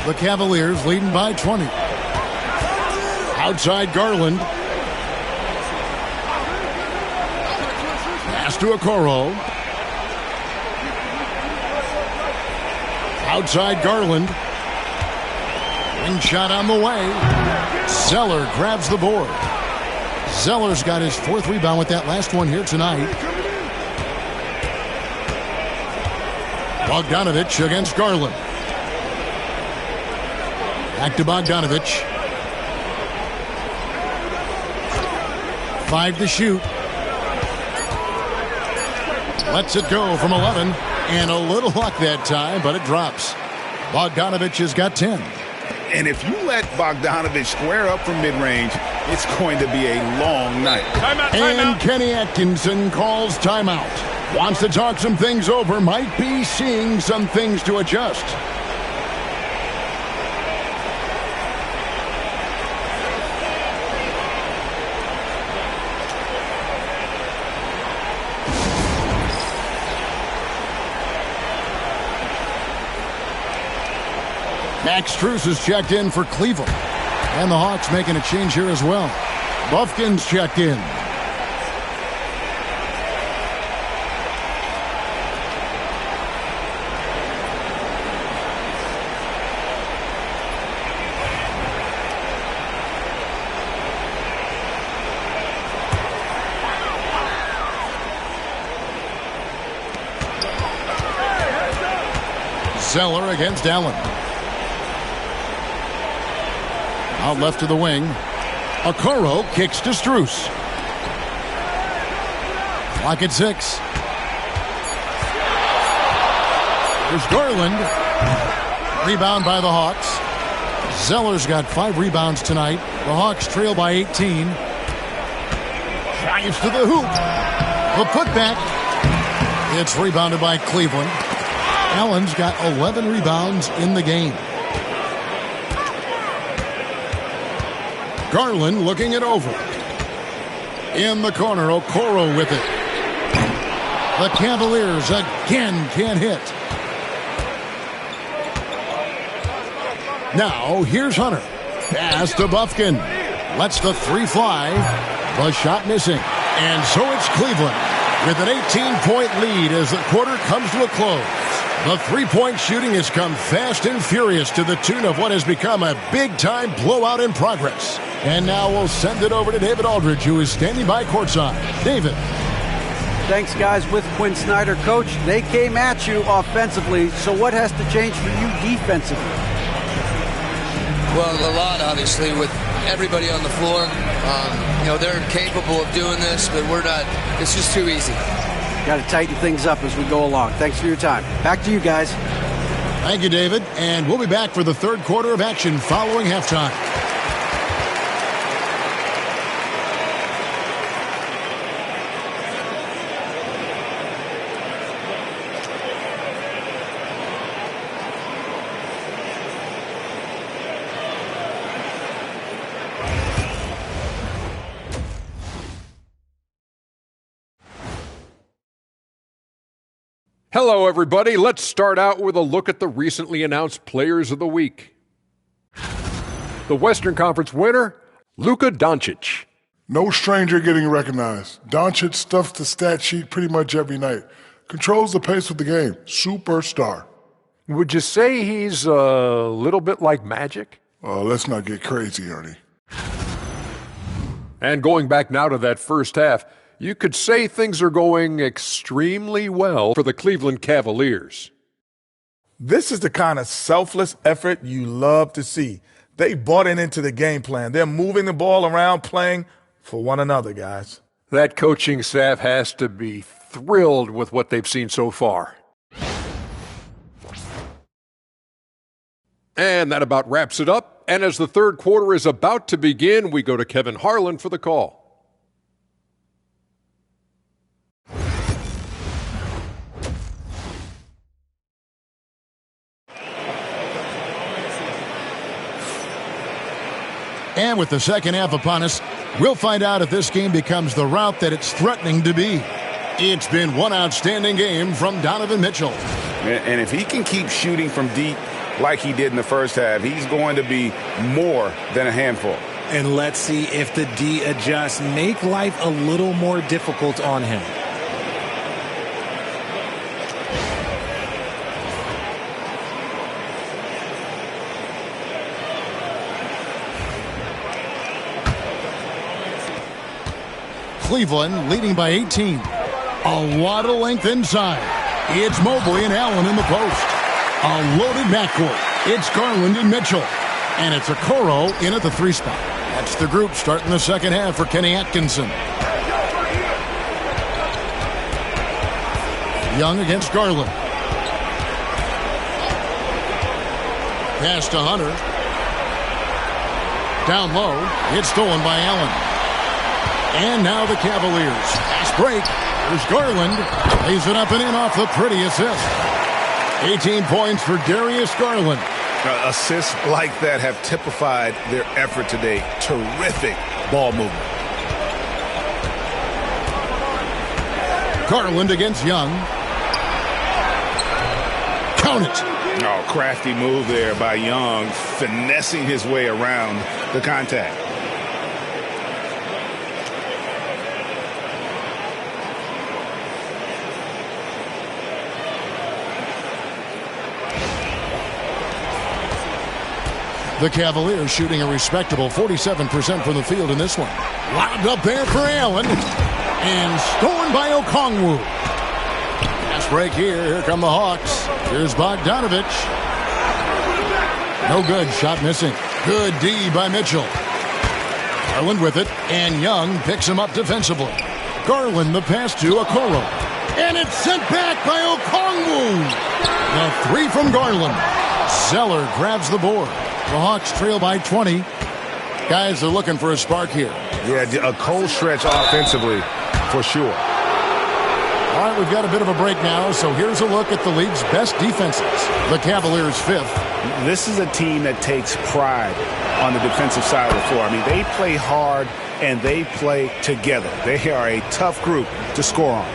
[SPEAKER 1] The Cavaliers leading by 20. Outside Garland. Pass to Okoro. Outside Garland. Wing shot on the way. Zeller grabs the board. Zeller's got his 4th rebound with that last one here tonight. Bogdanovich against Garland. Back to Bogdanovich. 5 to shoot. Lets it go from 11. And a little luck that time, but it drops. Bogdanovich has got 10.
[SPEAKER 4] And if you let Bogdanovich square up from mid-range, it's going to be a long night.
[SPEAKER 1] Timeout. And Kenny Atkinson calls timeout. Wants to talk some things over. Might be seeing some things to adjust. Max Strus is checked in for Cleveland. And the Hawks making a change here as well. Buffkin's checked in. Zeller against Allen. Out left to the wing. Okoro kicks to Strus. Clock at 6. There's Garland. Rebound by the Hawks. Zeller's got 5 rebounds tonight. The Hawks trail by 18. Drives to the hoop. The putback. It's rebounded by Cleveland. Allen's got 11 rebounds in the game. Garland looking it over. In the corner, Okoro with it. The Cavaliers again can't hit. Now, here's Hunter. Pass to Buffkin. Lets the 3 fly. The shot missing. And so it's Cleveland with an 18-point lead as the quarter comes to a close. The three-point shooting has come fast and furious to the tune of what has become a big-time blowout in progress. And now we'll send it over to David Aldridge, who is standing by courtside. David.
[SPEAKER 5] Thanks, guys. With Quinn Snyder, Coach, they came at you offensively. So what has to change for you defensively?
[SPEAKER 7] Well, a lot, obviously, with everybody on the floor. They're capable of doing this, but we're not. It's just too easy.
[SPEAKER 5] Got to tighten things up as we go along. Thanks for your time. Back to you guys.
[SPEAKER 1] Thank you, David. And we'll be back for the third quarter of action following halftime.
[SPEAKER 8] Hello, everybody. Let's start out with a look at the recently announced Players of the Week. The Western Conference winner, Luka Doncic.
[SPEAKER 9] No stranger getting recognized. Doncic stuffs the stat sheet pretty much every night. Controls the pace of the game. Superstar.
[SPEAKER 8] Would you say he's a little bit like Magic?
[SPEAKER 9] Let's not get crazy, Ernie.
[SPEAKER 8] And going back now to that first half, you could say things are going extremely well for the Cleveland Cavaliers.
[SPEAKER 10] This is the kind of selfless effort you love to see. They bought into the game plan. They're moving the ball around, playing for one another, guys.
[SPEAKER 8] That coaching staff has to be thrilled with what they've seen so far. And that about wraps it up. And as the third quarter is about to begin, we go to Kevin Harlan for the call.
[SPEAKER 1] And with the second half upon us, we'll find out if this game becomes the rout that it's threatening to be. It's been one outstanding game from Donovan Mitchell.
[SPEAKER 2] And if he can keep shooting from deep like he did in the first half, he's going to be more than a handful.
[SPEAKER 3] And let's see if the D adjusts, make life a little more difficult on him.
[SPEAKER 1] Cleveland leading by 18. A lot of length inside. It's Mobley and Allen in the post. A loaded backcourt. It's Garland and Mitchell. And it's Okoro in at the three spot. That's the group starting the second half for Kenny Atkinson. Young against Garland. Pass to Hunter. Down low. It's stolen by Allen. And now the Cavaliers. Fast break. There's Garland. Lays it up and in off the pretty assist. 18 points for Darius Garland.
[SPEAKER 2] Assists like that have typified their effort today. Terrific ball movement.
[SPEAKER 1] Garland against Young. Count it.
[SPEAKER 2] Oh, crafty move there by Young, finessing his way around the contact.
[SPEAKER 1] The Cavaliers shooting a respectable 47% from the field in this one. Lobbed up there for Allen. And stolen by Okongwu. Fast break here. Here come the Hawks. Here's Bogdanovich. No good. Shot missing. Good D by Mitchell. Garland with it. And Young picks him up defensively. Garland the pass to Okoro. And it's sent back by Okongwu. The three from Garland. Zeller grabs the board. The Hawks trail by 20. Guys are looking for a spark here.
[SPEAKER 2] Yeah, a cold stretch offensively for sure.
[SPEAKER 1] All right, we've got a bit of a break now, so here's a look at the league's best defenses. The Cavaliers fifth.
[SPEAKER 2] This is a team that takes pride on the defensive side of the floor. I mean, they play hard and they play together. They are a tough group to score on.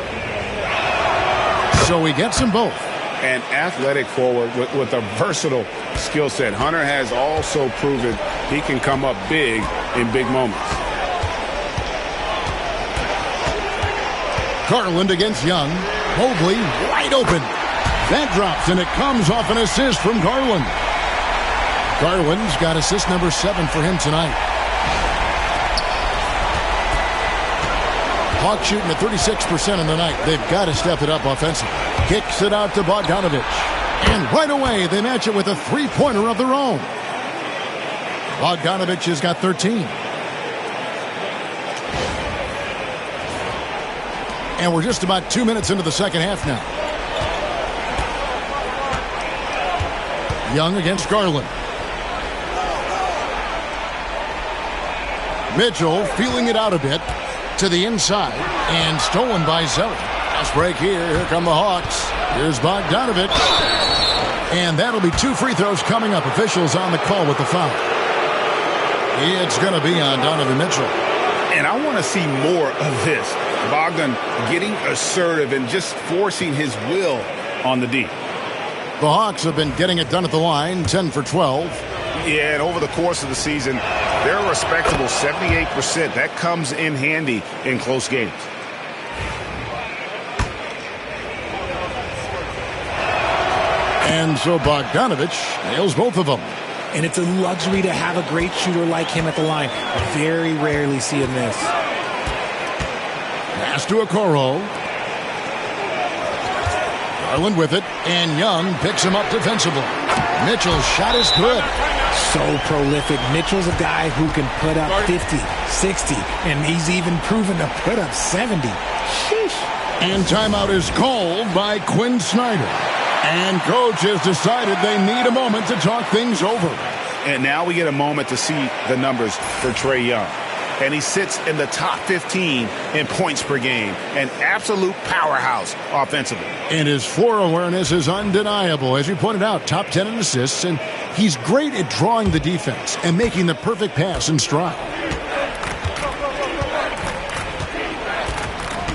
[SPEAKER 1] So he gets them both.
[SPEAKER 2] An athletic forward with a versatile skill set. Hunter has also proven he can come up big in big moments.
[SPEAKER 1] Garland against Young. Mobley wide open. That drops, and it comes off an assist from Garland. Garland's got assist number 7 for him tonight. Hawks shooting at 36% in the night. They've got to step it up offensively. Kicks it out to Bogdanovich. And right away, they match it with a three-pointer of their own. Bogdanovich has got 13. And we're just about 2 minutes into the second half now. Young against Garland. Mitchell feeling it out a bit to the inside and stolen by Zelli. Fast break here. Here come the Hawks. Here's Bogdanovich. And that'll be 2 free throws coming up. Officials on the call with the foul. It's going to be on Donovan Mitchell.
[SPEAKER 4] And I want to see more of this. Bogdan getting assertive and just forcing his will on the D.
[SPEAKER 1] The Hawks have been getting it done at the line, 10 for 12.
[SPEAKER 4] Yeah, and over the course of the season, they're a respectable 78%. That comes in handy in close games.
[SPEAKER 1] And so Bogdanovich nails both of them.
[SPEAKER 3] And it's a luxury to have a great shooter like him at the line. Very rarely see him miss.
[SPEAKER 1] Pass to Okoro. Garland with it, and Young picks him up defensively. Mitchell's shot is good.
[SPEAKER 3] So prolific. Mitchell's a guy who can put up 50, 60, and he's even proven to put up 70. Sheesh.
[SPEAKER 1] And timeout is called by Quinn Snyder. And coach has decided they need a moment to talk things over.
[SPEAKER 4] And now we get a moment to see the numbers for Trae Young. And he sits in the top 15 in points per game. An absolute powerhouse offensively.
[SPEAKER 1] And his floor awareness is undeniable. As you pointed out, top 10 in assists. And he's great at drawing the defense and making the perfect pass in stride.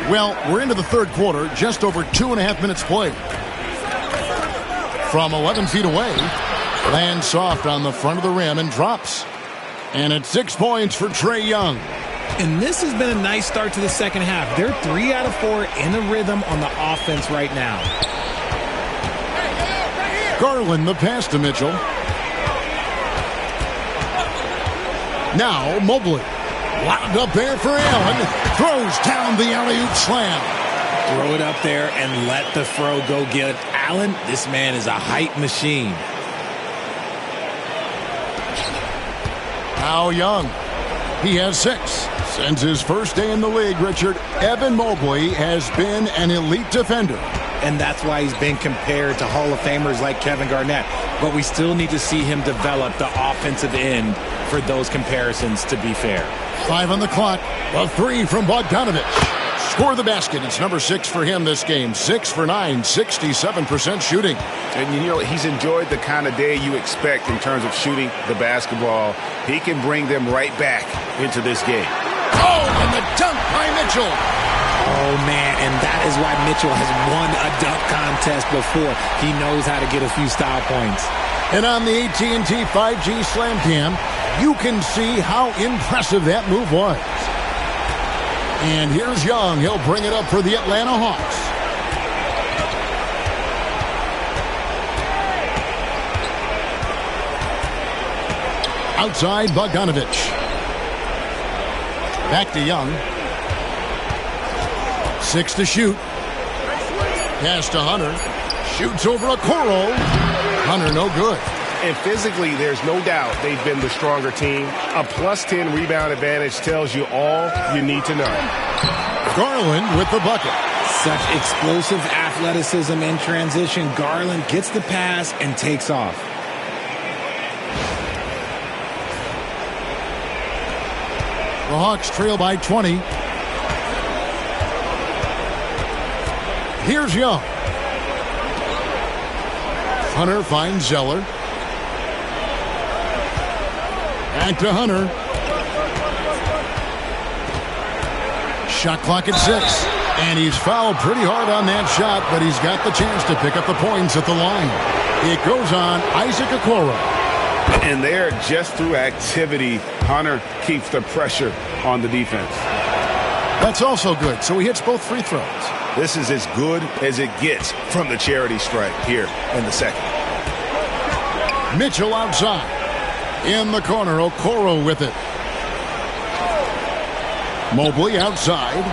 [SPEAKER 1] Well, we're into the third quarter. Just over 2.5 minutes played. From 11 feet away, lands soft on the front of the rim and drops. And it's 6 points for Trae Young.
[SPEAKER 3] And this has been a nice start to the second half. They're 3 out of 4 in a rhythm on the offense right now.
[SPEAKER 1] Garland the pass to Mitchell. Now Mobley. Lobbed up there for Allen. Throws down the alley-oop slam.
[SPEAKER 3] Throw it up there and let the throw go get Allen. This man is a height machine.
[SPEAKER 1] Now Young. He has 6. Since his first day in the league, Richard, Evan Mobley has been an elite defender.
[SPEAKER 3] And that's why he's been compared to Hall of Famers like Kevin Garnett. But we still need to see him develop the offensive end for those comparisons to be fair.
[SPEAKER 1] 5 on the clock. A 3 from Bogdanovich. Score the basket. It's number 6 for him this game. 6 for 9, 67% shooting.
[SPEAKER 4] And, you know, he's enjoyed the kind of day you expect in terms of shooting the basketball. He can bring them right back into this game.
[SPEAKER 1] Oh, and the dunk by Mitchell.
[SPEAKER 3] Oh, man, and that is why Mitchell has won a dunk contest before. He knows how to get a few style points.
[SPEAKER 1] And on the AT&T 5G Slam Cam, you can see how impressive that move was. And here's Young. He'll bring it up for the Atlanta Hawks. Outside, Bogdanovich. Back to Young. 6 to shoot. Pass to Hunter. Shoots over Okoro. Hunter no good.
[SPEAKER 4] And physically, there's no doubt they've been the stronger team. A +10 rebound advantage tells you all you need to know.
[SPEAKER 1] Garland with the bucket.
[SPEAKER 3] Such explosive athleticism in transition. Garland gets the pass and takes off.
[SPEAKER 1] The Hawks trail by 20. Here's Young. Hunter finds Zeller. Back to Hunter. Shot clock at 6. And he's fouled pretty hard on that shot, but he's got the chance to pick up the points at the line. It goes on Isaac Okoro.
[SPEAKER 4] And there, just through activity, Hunter keeps the pressure on the defense.
[SPEAKER 1] That's also good. So he hits both free throws.
[SPEAKER 4] This is as good as it gets from the charity stripe here in the second.
[SPEAKER 1] Mitchell outside. In the corner, Okoro with it. Mobley outside.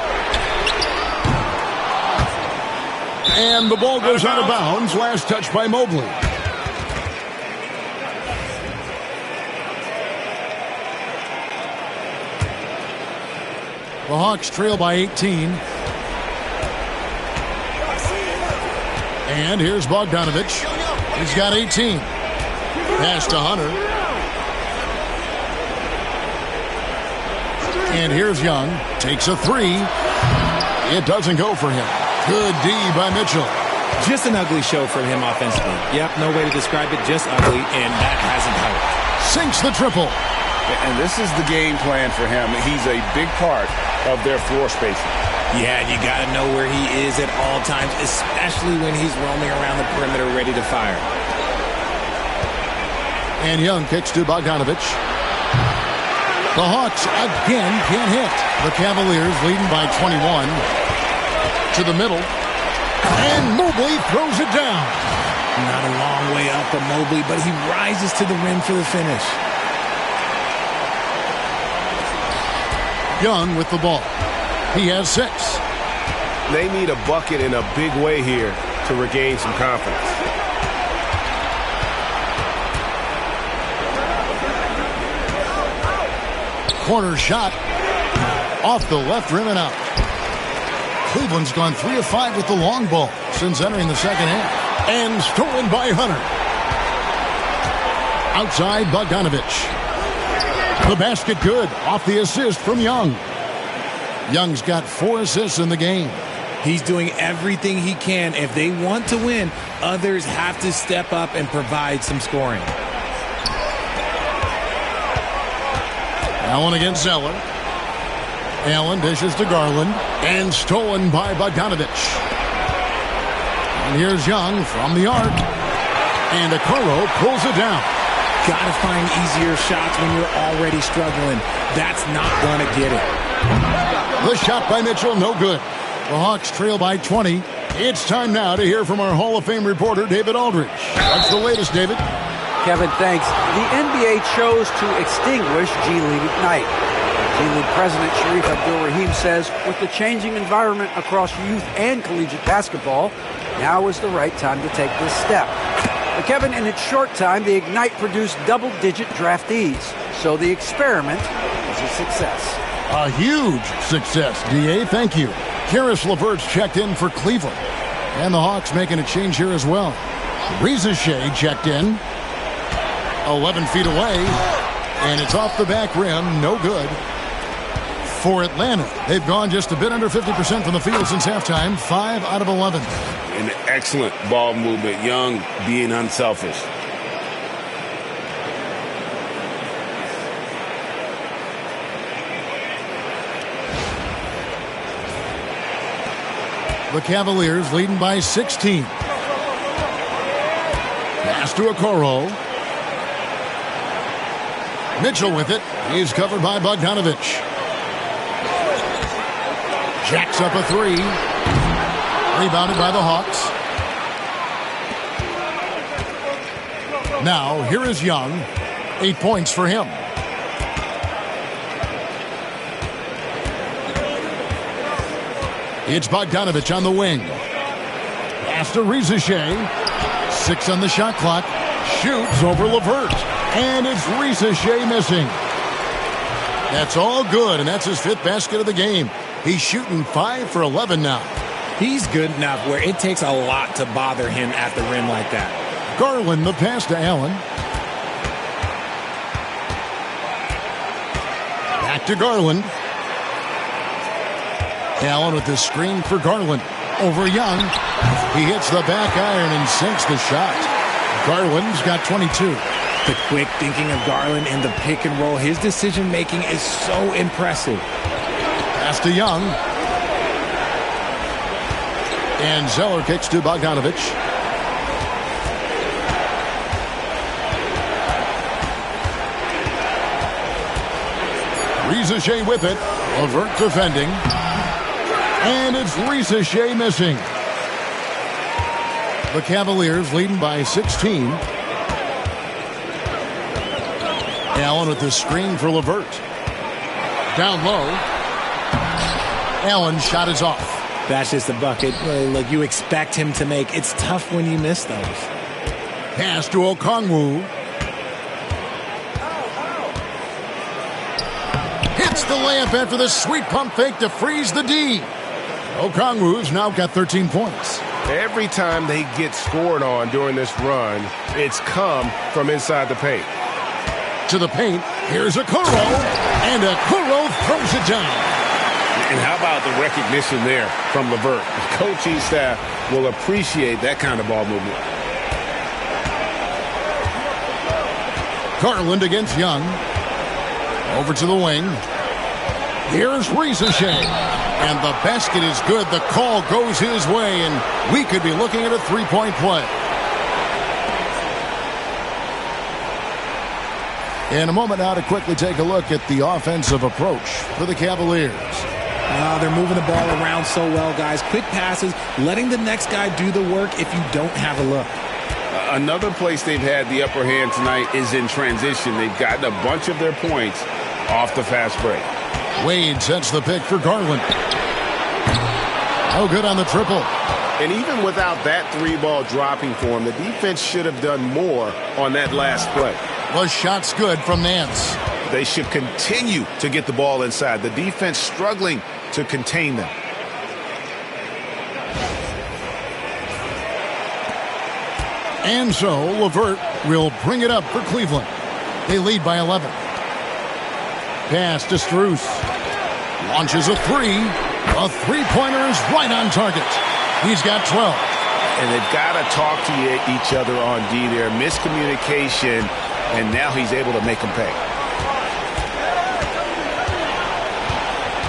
[SPEAKER 1] And the ball goes out of bounds. Last touch by Mobley. The Hawks trail by 18. And here's Bogdanovich. He's got 18. Pass to Hunter. And here's Young. Takes a three. It doesn't go for him. Good D by Mitchell.
[SPEAKER 3] Just an ugly show for him offensively. Yep, no way to describe it. Just ugly, and that hasn't helped.
[SPEAKER 1] Sinks the triple.
[SPEAKER 4] And this is the game plan for him. He's a big part of their floor spacing.
[SPEAKER 3] Yeah, you got to know where he is at all times, especially when he's roaming around the perimeter ready to fire.
[SPEAKER 1] And Young kicks to Bogdanovich. The Hawks again can't hit. The Cavaliers leading by 21. To the middle. And Mobley throws it down.
[SPEAKER 3] Not a long way up for Mobley, but he rises to the rim for the finish.
[SPEAKER 1] Young with the ball. He has 6.
[SPEAKER 4] They need a bucket in a big way here to regain some confidence.
[SPEAKER 1] Corner shot. Off the left rim and out. Cleveland's gone 3 of 5 with the long ball since entering the second half. And stolen by Hunter. Outside Bogdanovich. The basket good. Off the assist from Young. Young's got 4 assists in the game.
[SPEAKER 3] He's doing everything he can. If they want to win, others have to step up and provide some scoring.
[SPEAKER 1] Allen against Zeller. Allen dishes to Garland. And stolen by Bogdanovich. And here's Young from the arc. And Okoro pulls it down.
[SPEAKER 3] Gotta find easier shots when you're already struggling. That's not gonna get it.
[SPEAKER 1] The shot by Mitchell, no good. The Hawks trail by 20. It's time now to hear from our Hall of Fame reporter, David Aldridge. What's the latest, David?
[SPEAKER 5] Kevin, thanks. The NBA chose to extinguish G League Ignite. G League President Sharif Abdul-Rahim says, with the changing environment across youth and collegiate basketball, now is the right time to take this step. But Kevin, in its short time, the Ignite produced double-digit draftees. So the experiment was a success.
[SPEAKER 1] A huge success, D.A. Thank you. Karis LeVert's checked in for Cleveland. And the Hawks making a change here as well. Reza Shea checked in. 11 feet away. And it's off the back rim. No good. For Atlanta, they've gone just a bit under 50% from the field since halftime. 5 out of 11.
[SPEAKER 2] An excellent ball movement. Young being unselfish.
[SPEAKER 1] The Cavaliers leading by 16. Pass to Okoro. Mitchell with it. He's covered by Bogdanovich. Jacks up a three. Rebounded by the Hawks. Now, here is Young. 8 points for him. It's Bogdanovich on the wing. Pass to Reza Shea. 6 on the shot clock. Shoots over LeVert. And it's Reza Shea missing. That's all good, and that's his 5th basket of the game. He's shooting 5 for 11 now.
[SPEAKER 3] He's good enough where it takes a lot to bother him at the rim like that.
[SPEAKER 1] Garland, the pass to Allen. Back to Garland. Allen with the screen for Garland. Over Young. He hits the back iron and sinks the shot. Garland's got 22.
[SPEAKER 3] The quick thinking of Garland in the pick and roll. His decision making is so impressive.
[SPEAKER 1] Pass to Young. And Zeller kicks to Bogdanovich. Reza Shea with it. LeVert defending. And it's Ricochet missing. The Cavaliers leading by 16. Allen with the screen for LeVert. Down low. Allen's shot is off.
[SPEAKER 3] That's just a bucket like you expect him to make. It's tough when you miss those.
[SPEAKER 1] Pass to Okongwu. Hits the layup after the sweet pump fake to freeze the D. Okongwu's now got 13 points.
[SPEAKER 4] Every time they get scored on during this run, it's come from inside the paint.
[SPEAKER 1] To the paint, here's Okoro, and Okoro throws it down.
[SPEAKER 4] And how about the recognition there from LeVert? The coaching staff will appreciate that kind of ball movement.
[SPEAKER 1] Garland against Young. Over to the wing. Here's Ricochet. And the basket is good. The call goes his way, and we could be looking at a three-point play. In a moment now to quickly take a look at the offensive approach for the Cavaliers.
[SPEAKER 3] They're moving the ball around so well, guys. Quick passes, letting the next guy do the work if you don't have a look.
[SPEAKER 4] Another place they've had the upper hand tonight is in transition. They've gotten a bunch of their points off the fast break.
[SPEAKER 1] Wade sets the pick for Garland. No good on the triple.
[SPEAKER 4] And even without that three-ball dropping for him, the defense should have done more on that last play.
[SPEAKER 1] The shot's good from Nance.
[SPEAKER 4] They should continue to get the ball inside. The defense struggling to contain them.
[SPEAKER 1] And so LeVert will bring it up for Cleveland. They lead by 11. Pass to Strus. Launches a three. A three-pointer is right on target. He's got 12.
[SPEAKER 4] And they've got to talk to each other on D there. Miscommunication, and now he's able to make them pay.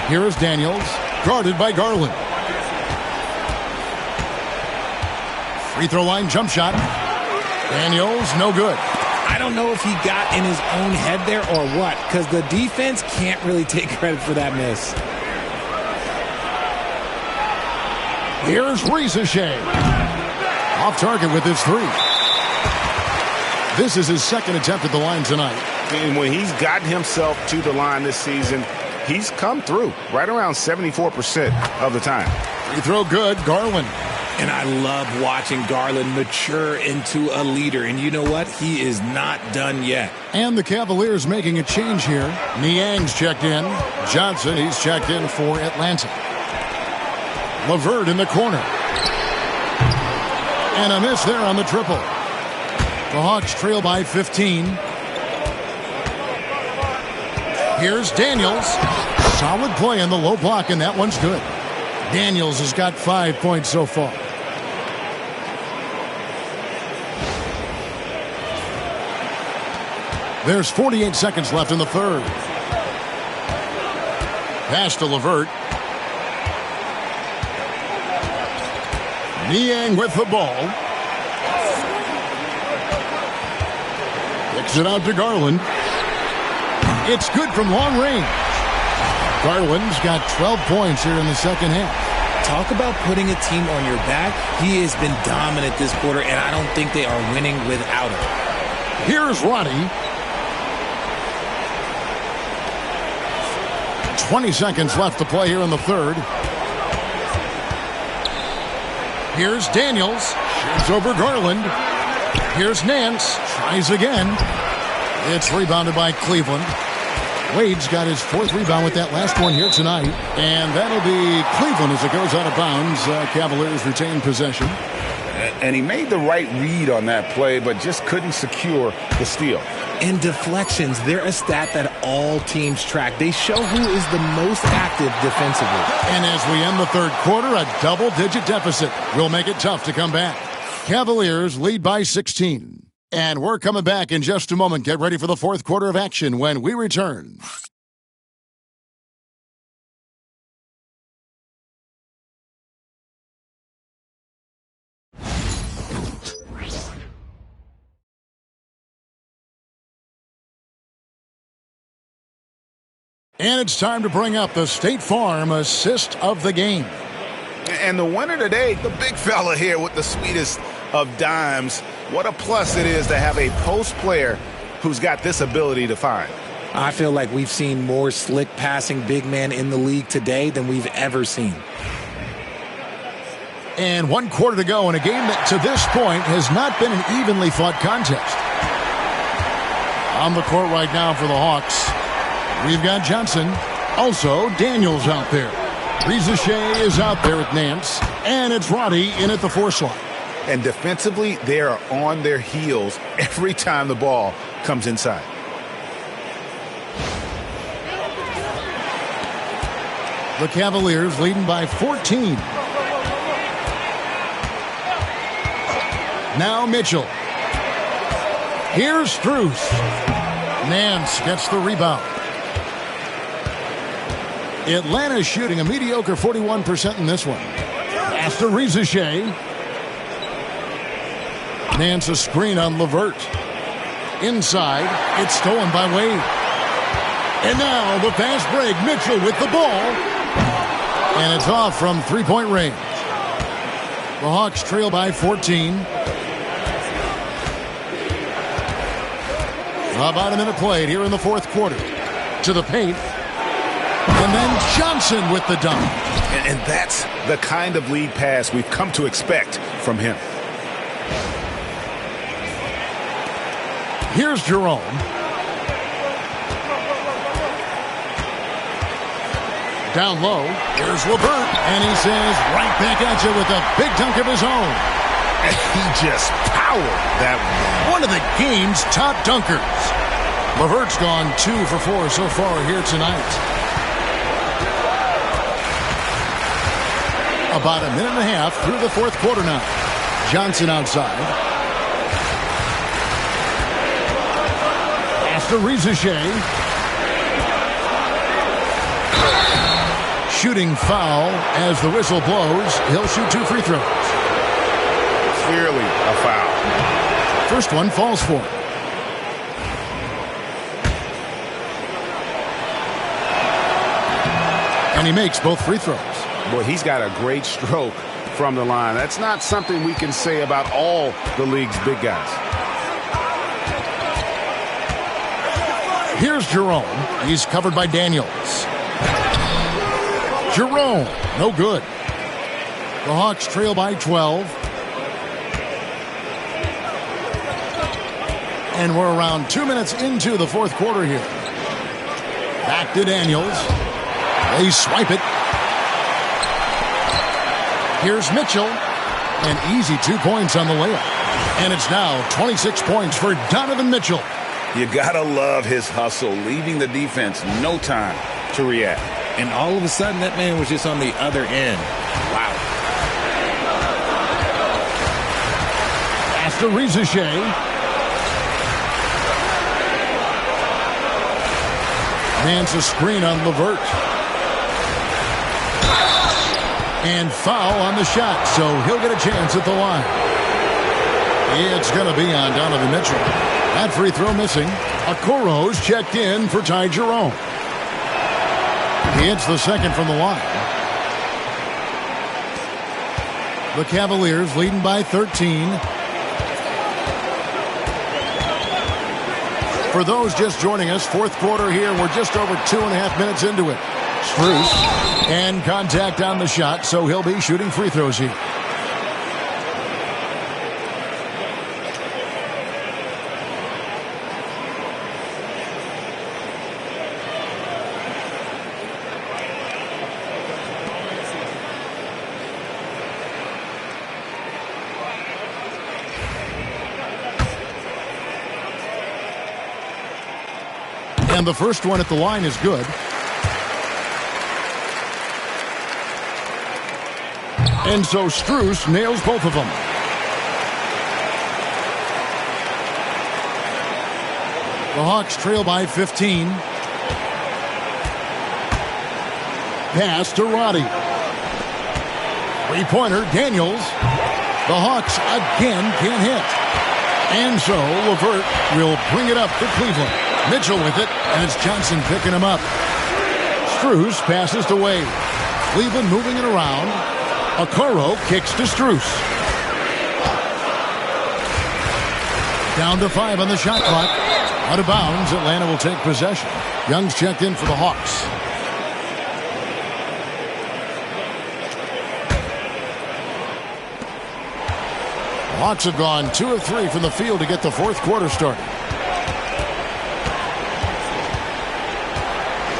[SPEAKER 1] Here is Daniels, guarded by Garland. Free throw line jump shot. Daniels, no good.
[SPEAKER 3] I don't know if he got in his own head there or what, because the defense can't really take credit for that miss.
[SPEAKER 1] Here's Ricochet. Off target with his three. This is his second attempt at the line tonight.
[SPEAKER 4] And when he's gotten himself to the line this season, he's come through right around 74% of the time.
[SPEAKER 1] Free throw good, Garland.
[SPEAKER 3] And I love watching Garland mature into a leader. And you know what? He is not done yet.
[SPEAKER 1] And the Cavaliers making a change here. Niang's checked in. Johnson, he's checked in for Atlanta. LeVert in the corner. And a miss there on the triple. The Hawks trail by 15. Here's Daniels. Solid play in the low block, and that one's good. Daniels has got 5 points so far. There's 48 seconds left in the third. Pass to LeVert. Niang with the ball. Kicks it out to Garland. It's good from long range. Garland's got 12 points here in the second half.
[SPEAKER 3] Talk about putting a team on your back. He has been dominant this quarter, and I don't think they are winning without him.
[SPEAKER 1] Here's Ronnie. 20 seconds left to play here in the third. Here's Daniels. Shoots over Garland. Here's Nance. Tries again. It's rebounded by Cleveland. Wade's got his fourth rebound with that last one here tonight. And that'll be Cleveland as it goes out of bounds. Cavaliers retain possession.
[SPEAKER 4] And he made the right read on that play, but just couldn't secure the steal.
[SPEAKER 3] And deflections, they're a stat that all teams track. They show who is the most active defensively.
[SPEAKER 1] And as we end the third quarter, a double-digit deficit will make it tough to come back. Cavaliers lead by 16. And we're coming back in just a moment. Get ready for the fourth quarter of action when we return. And it's time to bring up the State Farm assist of the game.
[SPEAKER 2] And the winner today, the big fella here with the sweetest of dimes. What a plus it is to have a post player who's got this ability to find.
[SPEAKER 3] I feel like we've seen more slick passing big men in the league today than we've ever seen.
[SPEAKER 1] And 1 quarter to go in a game that to this point has not been an evenly fought contest. On the court right now for the Hawks, we've got Johnson. Also, Daniels out there. Reza Shea is out there at Nance. And it's Roddy in at the 4 slot.
[SPEAKER 2] And defensively, they are on their heels every time the ball comes inside.
[SPEAKER 1] The Cavaliers leading by 14. Now Mitchell. Here's Strus. Nance gets the rebound. Atlanta's shooting a mediocre 41% in this one. Pass to Reza Shea. Nance a screen on LeVert. Inside, it's stolen by Wade. And now the fast break. Mitchell with the ball. And it's off from three-point range. The Hawks trail by 14. About a minute played here in the 4th quarter. To the paint. And then Johnson with the dunk.
[SPEAKER 2] And that's the kind of lead pass we've come to expect from him.
[SPEAKER 1] Here's Jerome. Down low. Here's LeVert. And he says right back at you with a big dunk of his own.
[SPEAKER 2] And he just powered that
[SPEAKER 1] one of the game's top dunkers. LeVert's gone 2 for 4 so far here tonight. About a minute and a half through the 4th quarter now. Johnson outside. After Reza Shea. Shooting foul as the whistle blows. He'll shoot 2 free throws.
[SPEAKER 2] Clearly a foul.
[SPEAKER 1] First one falls for him. And he makes both free throws.
[SPEAKER 4] Boy, he's got a great stroke from the line. That's not something we can say about all the league's big guys.
[SPEAKER 1] Here's Jerome. He's covered by Daniels. Jerome, no good. The Hawks trail by 12. And we're around 2 minutes into the 4th quarter here. Back to Daniels. They swipe it. Here's Mitchell. An easy 2 points on the layup. And it's now 26 points for Donovan Mitchell.
[SPEAKER 2] You gotta love his hustle, leaving the defense no time to react.
[SPEAKER 3] And all of a sudden, that man was just on the other end. Wow.
[SPEAKER 1] After Reza Shea. Nance a screen on LeVert. And foul on the shot, so he'll get a chance at the line. It's going to be on Donovan Mitchell. That free throw missing. Okoro's checked in for Ty Jerome. He hits the second from the line. The Cavaliers leading by 13. For those just joining us, 4th quarter here. We're just over 2.5 minutes into it. Strus. And contact on the shot, so he'll be shooting free throws here. And the first one at the line is good. And so Strus nails both of them. The Hawks trail by 15. Pass to Roddy. Three-pointer, Daniels. The Hawks again can't hit. And so LeVert will bring it up to Cleveland. Mitchell with it, and it's Johnson picking him up. Strus passes to Wade. Cleveland moving it around. Okoro kicks to Strus. Down to 5 on the shot clock. Out of bounds, Atlanta will take possession. Young's checked in for the Hawks. The Hawks have gone 2 of 3 from the field to get the fourth quarter started.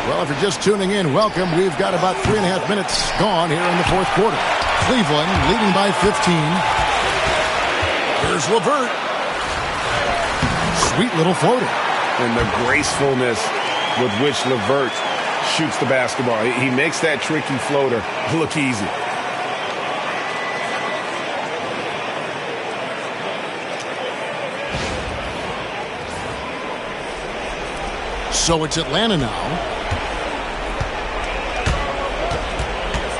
[SPEAKER 1] Well, if you're just tuning in, welcome. We've got about 3.5 minutes gone here in the fourth quarter. Cleveland leading by 15. Here's LeVert. Sweet little floater.
[SPEAKER 4] And the gracefulness with which LeVert shoots the basketball. He makes that tricky floater look easy.
[SPEAKER 1] So it's Atlanta now.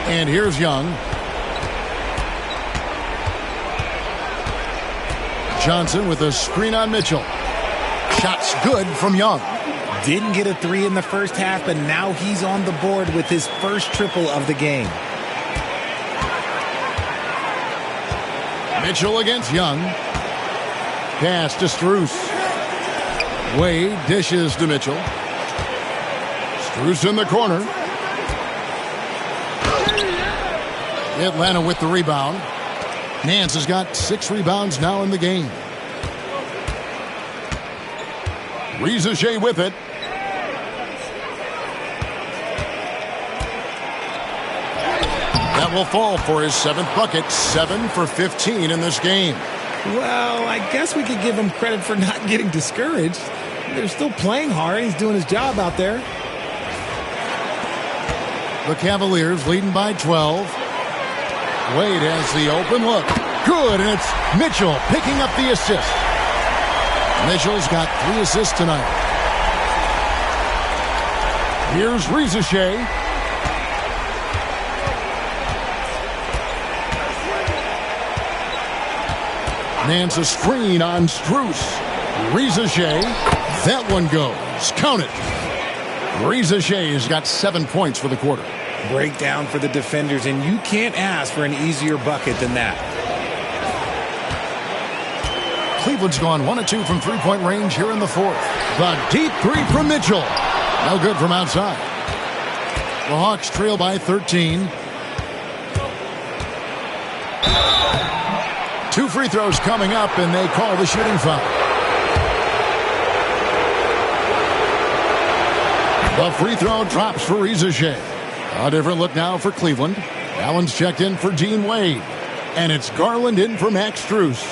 [SPEAKER 1] And here's Young. Johnson with a screen on Mitchell. Shot's good from Young.
[SPEAKER 3] Didn't get a 3 in the first half, but now he's on the board with his first triple of the game.
[SPEAKER 1] Mitchell against Young. Pass to Strus. Wade dishes to Mitchell. Strus in the corner. Atlanta with the rebound. Nance has got 6 rebounds now in the game. Rizachet with it. That will fall for his 7th bucket. 7 for 15 in this game.
[SPEAKER 3] Well, I guess we could give him credit for not getting discouraged. They're still playing hard. He's doing his job out there.
[SPEAKER 1] The Cavaliers leading by 12. Wade has the open look. Good, and it's Mitchell picking up the assist. Mitchell's got 3 assists tonight. Here's Rizachet. Nance a screen on Strus. Rizachet. That one goes. Count it. Rizachet has got 7 points for the quarter.
[SPEAKER 3] Breakdown for the defenders, and you can't ask for an easier bucket than that.
[SPEAKER 1] Cleveland's gone 1 of 2 from three-point range here in the fourth. The deep 3 from Mitchell. No good from outside. The Hawks trail by 13. 2 free throws coming up, and they call the shooting foul. The free throw drops for Rizachet. A different look now for Cleveland. Allen's checked in for Dean Wade. And it's Garland in for Max Strus.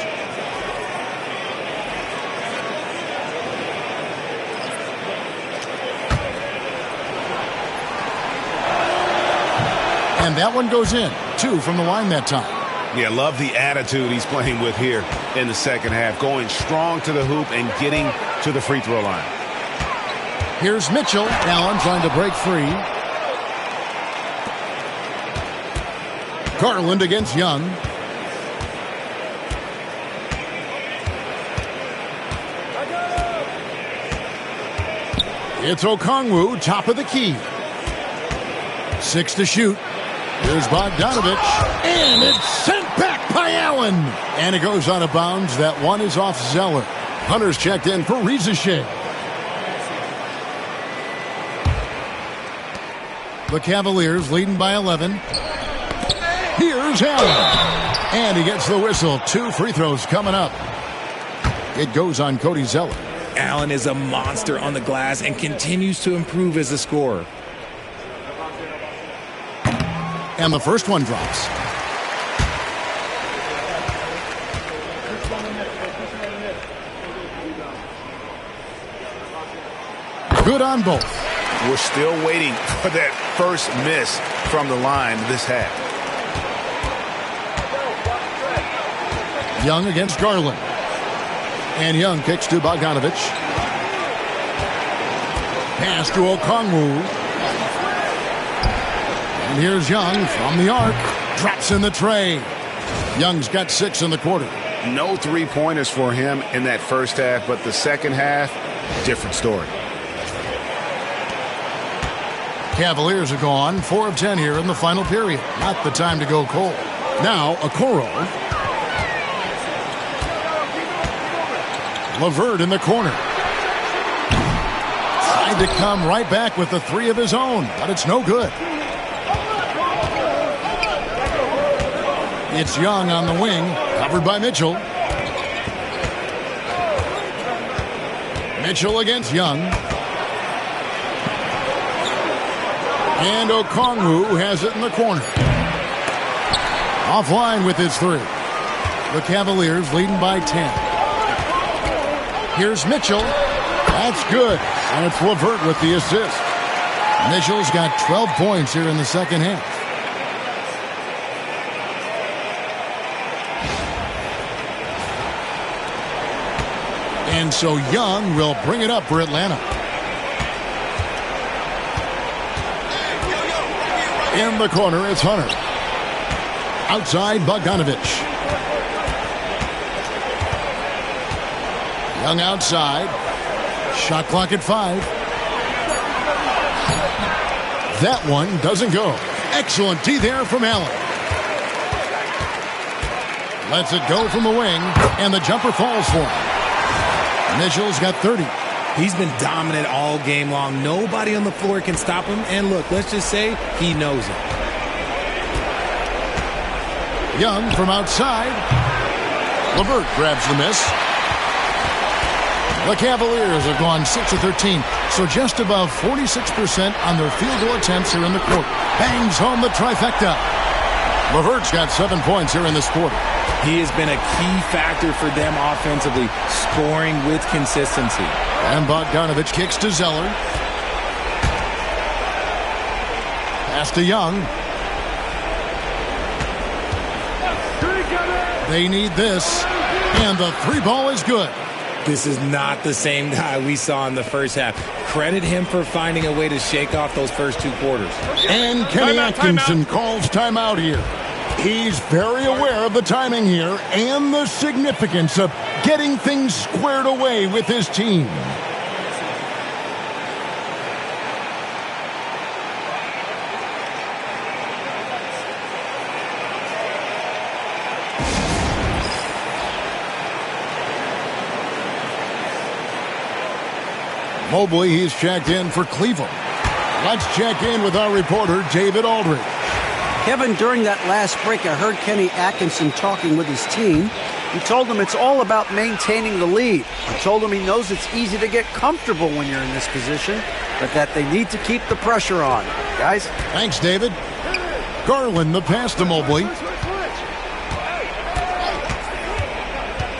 [SPEAKER 1] And that one goes in. 2 from the line that time.
[SPEAKER 4] Yeah, love the attitude he's playing with here in the second half. Going strong to the hoop and getting to the free throw line.
[SPEAKER 1] Here's Mitchell. Allen trying to break free. Garland against Young. It's Okongwu, top of the key. 6 to shoot. Here's Bogdanovich. And it's sent back by Allen. And it goes out of bounds. That one is off Zeller. Hunter's checked in for Rizachet. The Cavaliers leading by 11. Here's Allen. And he gets the whistle. 2 free throws coming up. It goes on Cody Zeller.
[SPEAKER 3] Allen is a monster on the glass and continues to improve as a scorer.
[SPEAKER 1] And the first one drops. Good on both.
[SPEAKER 4] We're still waiting for that first miss from the line this half.
[SPEAKER 1] Young against Garland. And Young kicks to Bogdanovich. Pass to Okongwu. And here's Young from the arc. Drops in the tray. Young's got 6 in the quarter.
[SPEAKER 4] No 3-pointers for him in that first half, but the second half, different story.
[SPEAKER 1] Cavaliers are gone 4 of 10 here in the final period. Not the time to go cold. Now, Okoro. LeVert in the corner. Tried to come right back with the three of his own, but it's no good. It's Young on the wing, covered by Mitchell. Mitchell against Young. And Okongwu has it in the corner. Offline with his three. The Cavaliers leading by 10. Here's Mitchell. That's good. And it's LeVert with the assist. Mitchell's got 12 points here in the second half. And so Young will bring it up for Atlanta. In the corner, it's Hunter. Outside, Bogdanovich. Young outside. Shot clock at 5. That one doesn't go. Excellent D there from Allen. Lets it go from the wing, and the jumper falls for him. Mitchell's got 30.
[SPEAKER 3] He's been dominant all game long. Nobody on the floor can stop him. And look, let's just say he knows it.
[SPEAKER 1] Young from outside. LeVert grabs the miss. The Cavaliers have gone 6 of 13, so just above 46% on their field goal attempts here in the quarter. Bangs home the trifecta. LeVert's got 7 points here in this quarter.
[SPEAKER 3] He has been a key factor for them offensively, scoring with consistency.
[SPEAKER 1] And Bogdanovich kicks to Zeller. Pass to Young. They need this. And the three ball is good.
[SPEAKER 3] This is not the same guy we saw in the first half. Credit him for finding a way to shake off those first 2 quarters.
[SPEAKER 1] And Kenny Atkinson calls timeout here. He's very aware of the timing here and the significance of getting things squared away with his team. Mobley, he's checked in for Cleveland. Let's check in with our reporter, David Aldridge.
[SPEAKER 5] Kevin, during that last break, I heard Kenny Atkinson talking with his team. He told them it's all about maintaining the lead. He told them he knows it's easy to get comfortable when you're in this position, but that they need to keep the pressure on. Guys?
[SPEAKER 1] Thanks, David. Garland, the pass to Mobley.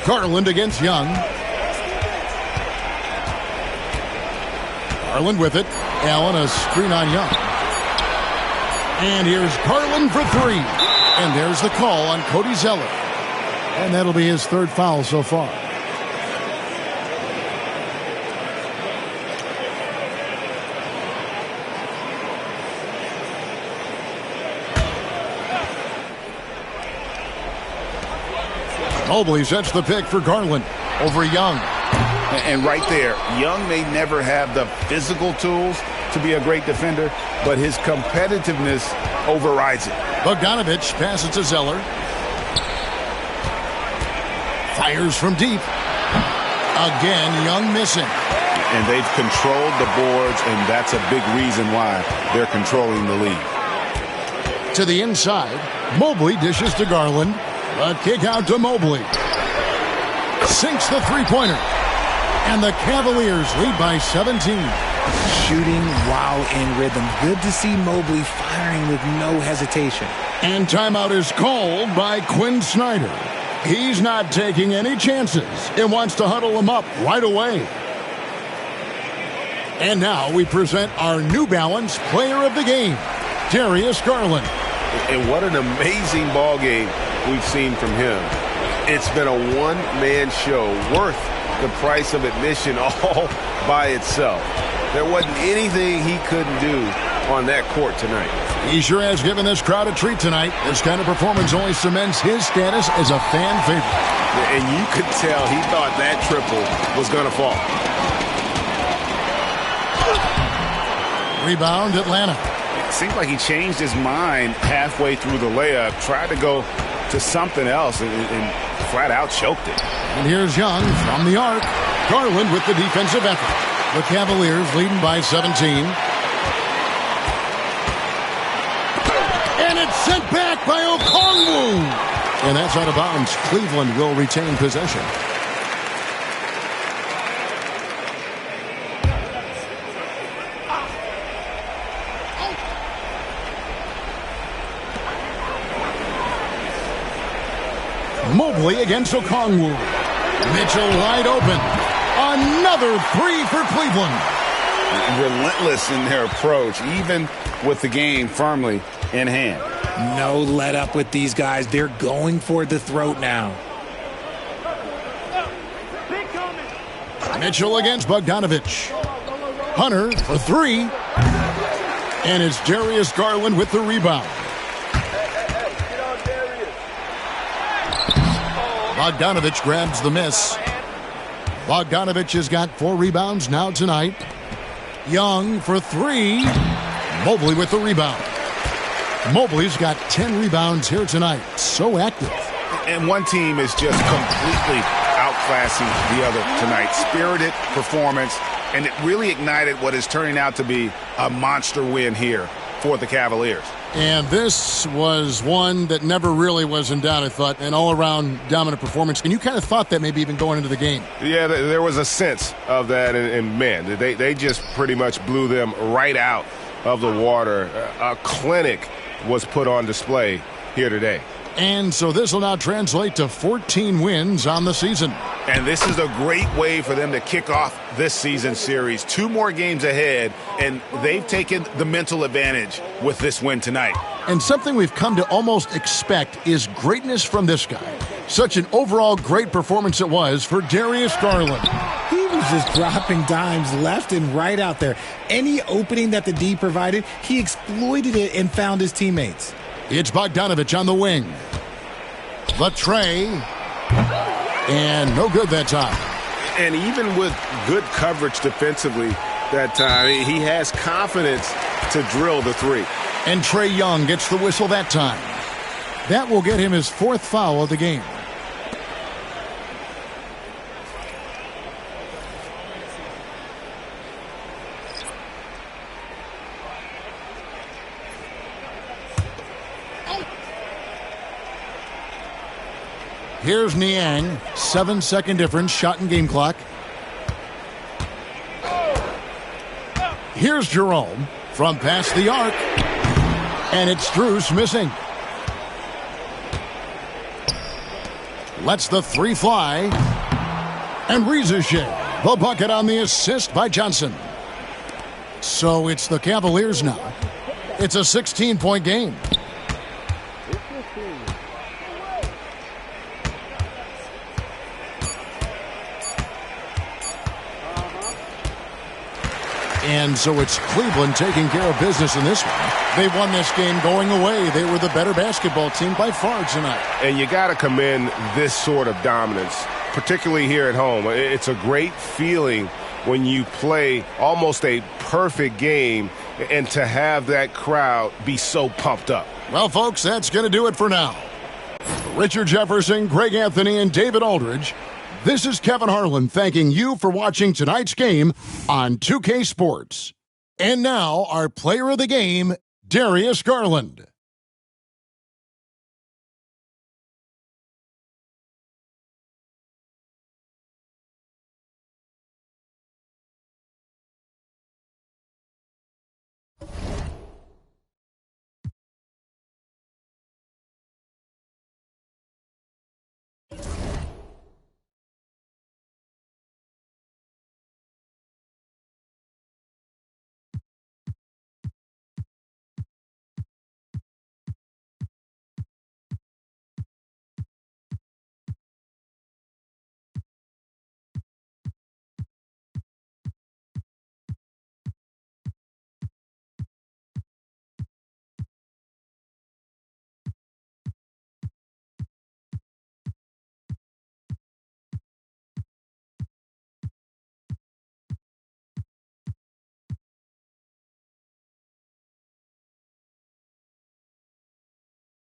[SPEAKER 1] Garland against Young. Garland with it. Allen, a screen on Young. And here's Garland for 3. And there's the call on Cody Zeller. And that'll be his 3rd foul so far. Mobley sets the pick for Garland over Young.
[SPEAKER 2] And right there, Young may never have the physical tools to be a great defender, but his competitiveness overrides it.
[SPEAKER 1] Bogdanovich passes to Zeller. Fires from deep. Again, Young missing.
[SPEAKER 2] And they've controlled the boards, and that's a big reason why they're controlling the lead.
[SPEAKER 1] To the inside, Mobley dishes to Garland. A kick out to Mobley. Sinks the three-pointer. And the Cavaliers lead by 17.
[SPEAKER 3] Shooting while in rhythm. Good to see Mobley firing with no hesitation.
[SPEAKER 1] And timeout is called by Quinn Snyder. He's not taking any chances and wants to huddle him up right away. And now we present our New Balance Player of the Game, Darius Garland.
[SPEAKER 4] And what an amazing ball game we've seen from him. It's been a one-man show worth the price of admission all by itself. There wasn't anything he couldn't do on that court tonight.
[SPEAKER 1] He sure has given this crowd a treat tonight. This kind of performance only cements his status as a fan favorite.
[SPEAKER 4] And you could tell he thought that triple was going to fall.
[SPEAKER 1] Rebound, Atlanta.
[SPEAKER 2] It seemed like he changed his mind halfway through the layup, tried to go to something else and flat out choked it.
[SPEAKER 1] And here's Young from the arc. Garland with the defensive effort. The Cavaliers leading by 17. And it's sent back by Okongwu. And that's out of bounds. Cleveland will retain possession. Mobley against Okongwu. Mitchell wide open. Another three for Cleveland.
[SPEAKER 2] Relentless in their approach, even with the game firmly in hand.
[SPEAKER 3] No let up with these guys. They're going for the throat now.
[SPEAKER 1] Mitchell against Bogdanovich. Hunter for three. And it's Darius Garland with the rebound. Bogdanovich grabs the miss. Bogdanovich has got 4 rebounds now tonight. Young for three. Mobley with the rebound. Mobley's got 10 rebounds here tonight. So active.
[SPEAKER 2] And one team is just completely outclassing the other tonight. Spirited performance, and it really ignited what is turning out to be a monster win here for the Cavaliers.
[SPEAKER 1] And this was one that never really was in doubt, I thought, an all-around dominant performance. And you kind of thought that maybe even going into the game.
[SPEAKER 4] Yeah, there was a sense of that, and man, they just pretty much blew them right out of the water. A clinic was put on display here today.
[SPEAKER 1] And so this will now translate to 14 wins on the season.
[SPEAKER 2] And this is a great way for them to kick off this season series. 2 more games ahead, and they've taken the mental advantage with this win tonight.
[SPEAKER 1] And something we've come to almost expect is greatness from this guy. Such an overall great performance it was for Darius Garland.
[SPEAKER 3] He was just dropping dimes left and right out there. Any opening that the D provided, he exploited it and found his teammates.
[SPEAKER 1] It's Bogdanovich on the wing. The tray. And no good that time.
[SPEAKER 4] And even with good coverage defensively that time, he has confidence to drill the three.
[SPEAKER 1] And Trae Young gets the whistle that time. That will get him his 4th foul of the game. Here's Niang, 7-second difference, shot and game clock. Here's Jerome from past the arc. And it's Strus missing. Lets the three fly. And Rizachet, the bucket on the assist by Johnson. So it's the Cavaliers now. It's a 16-point game. And so it's Cleveland taking care of business in this one. They won this game going away. They were the better basketball team by far tonight.
[SPEAKER 4] And you got to commend this sort of dominance, particularly here at home. It's a great feeling when you play almost a perfect game and to have that crowd be so pumped up.
[SPEAKER 1] Well, folks, that's going to do it for now. For Richard Jefferson, Greg Anthony, and David Aldridge, this is Kevin Harlan thanking you for watching tonight's game on 2K Sports. And now, our player of the game, Darius Garland.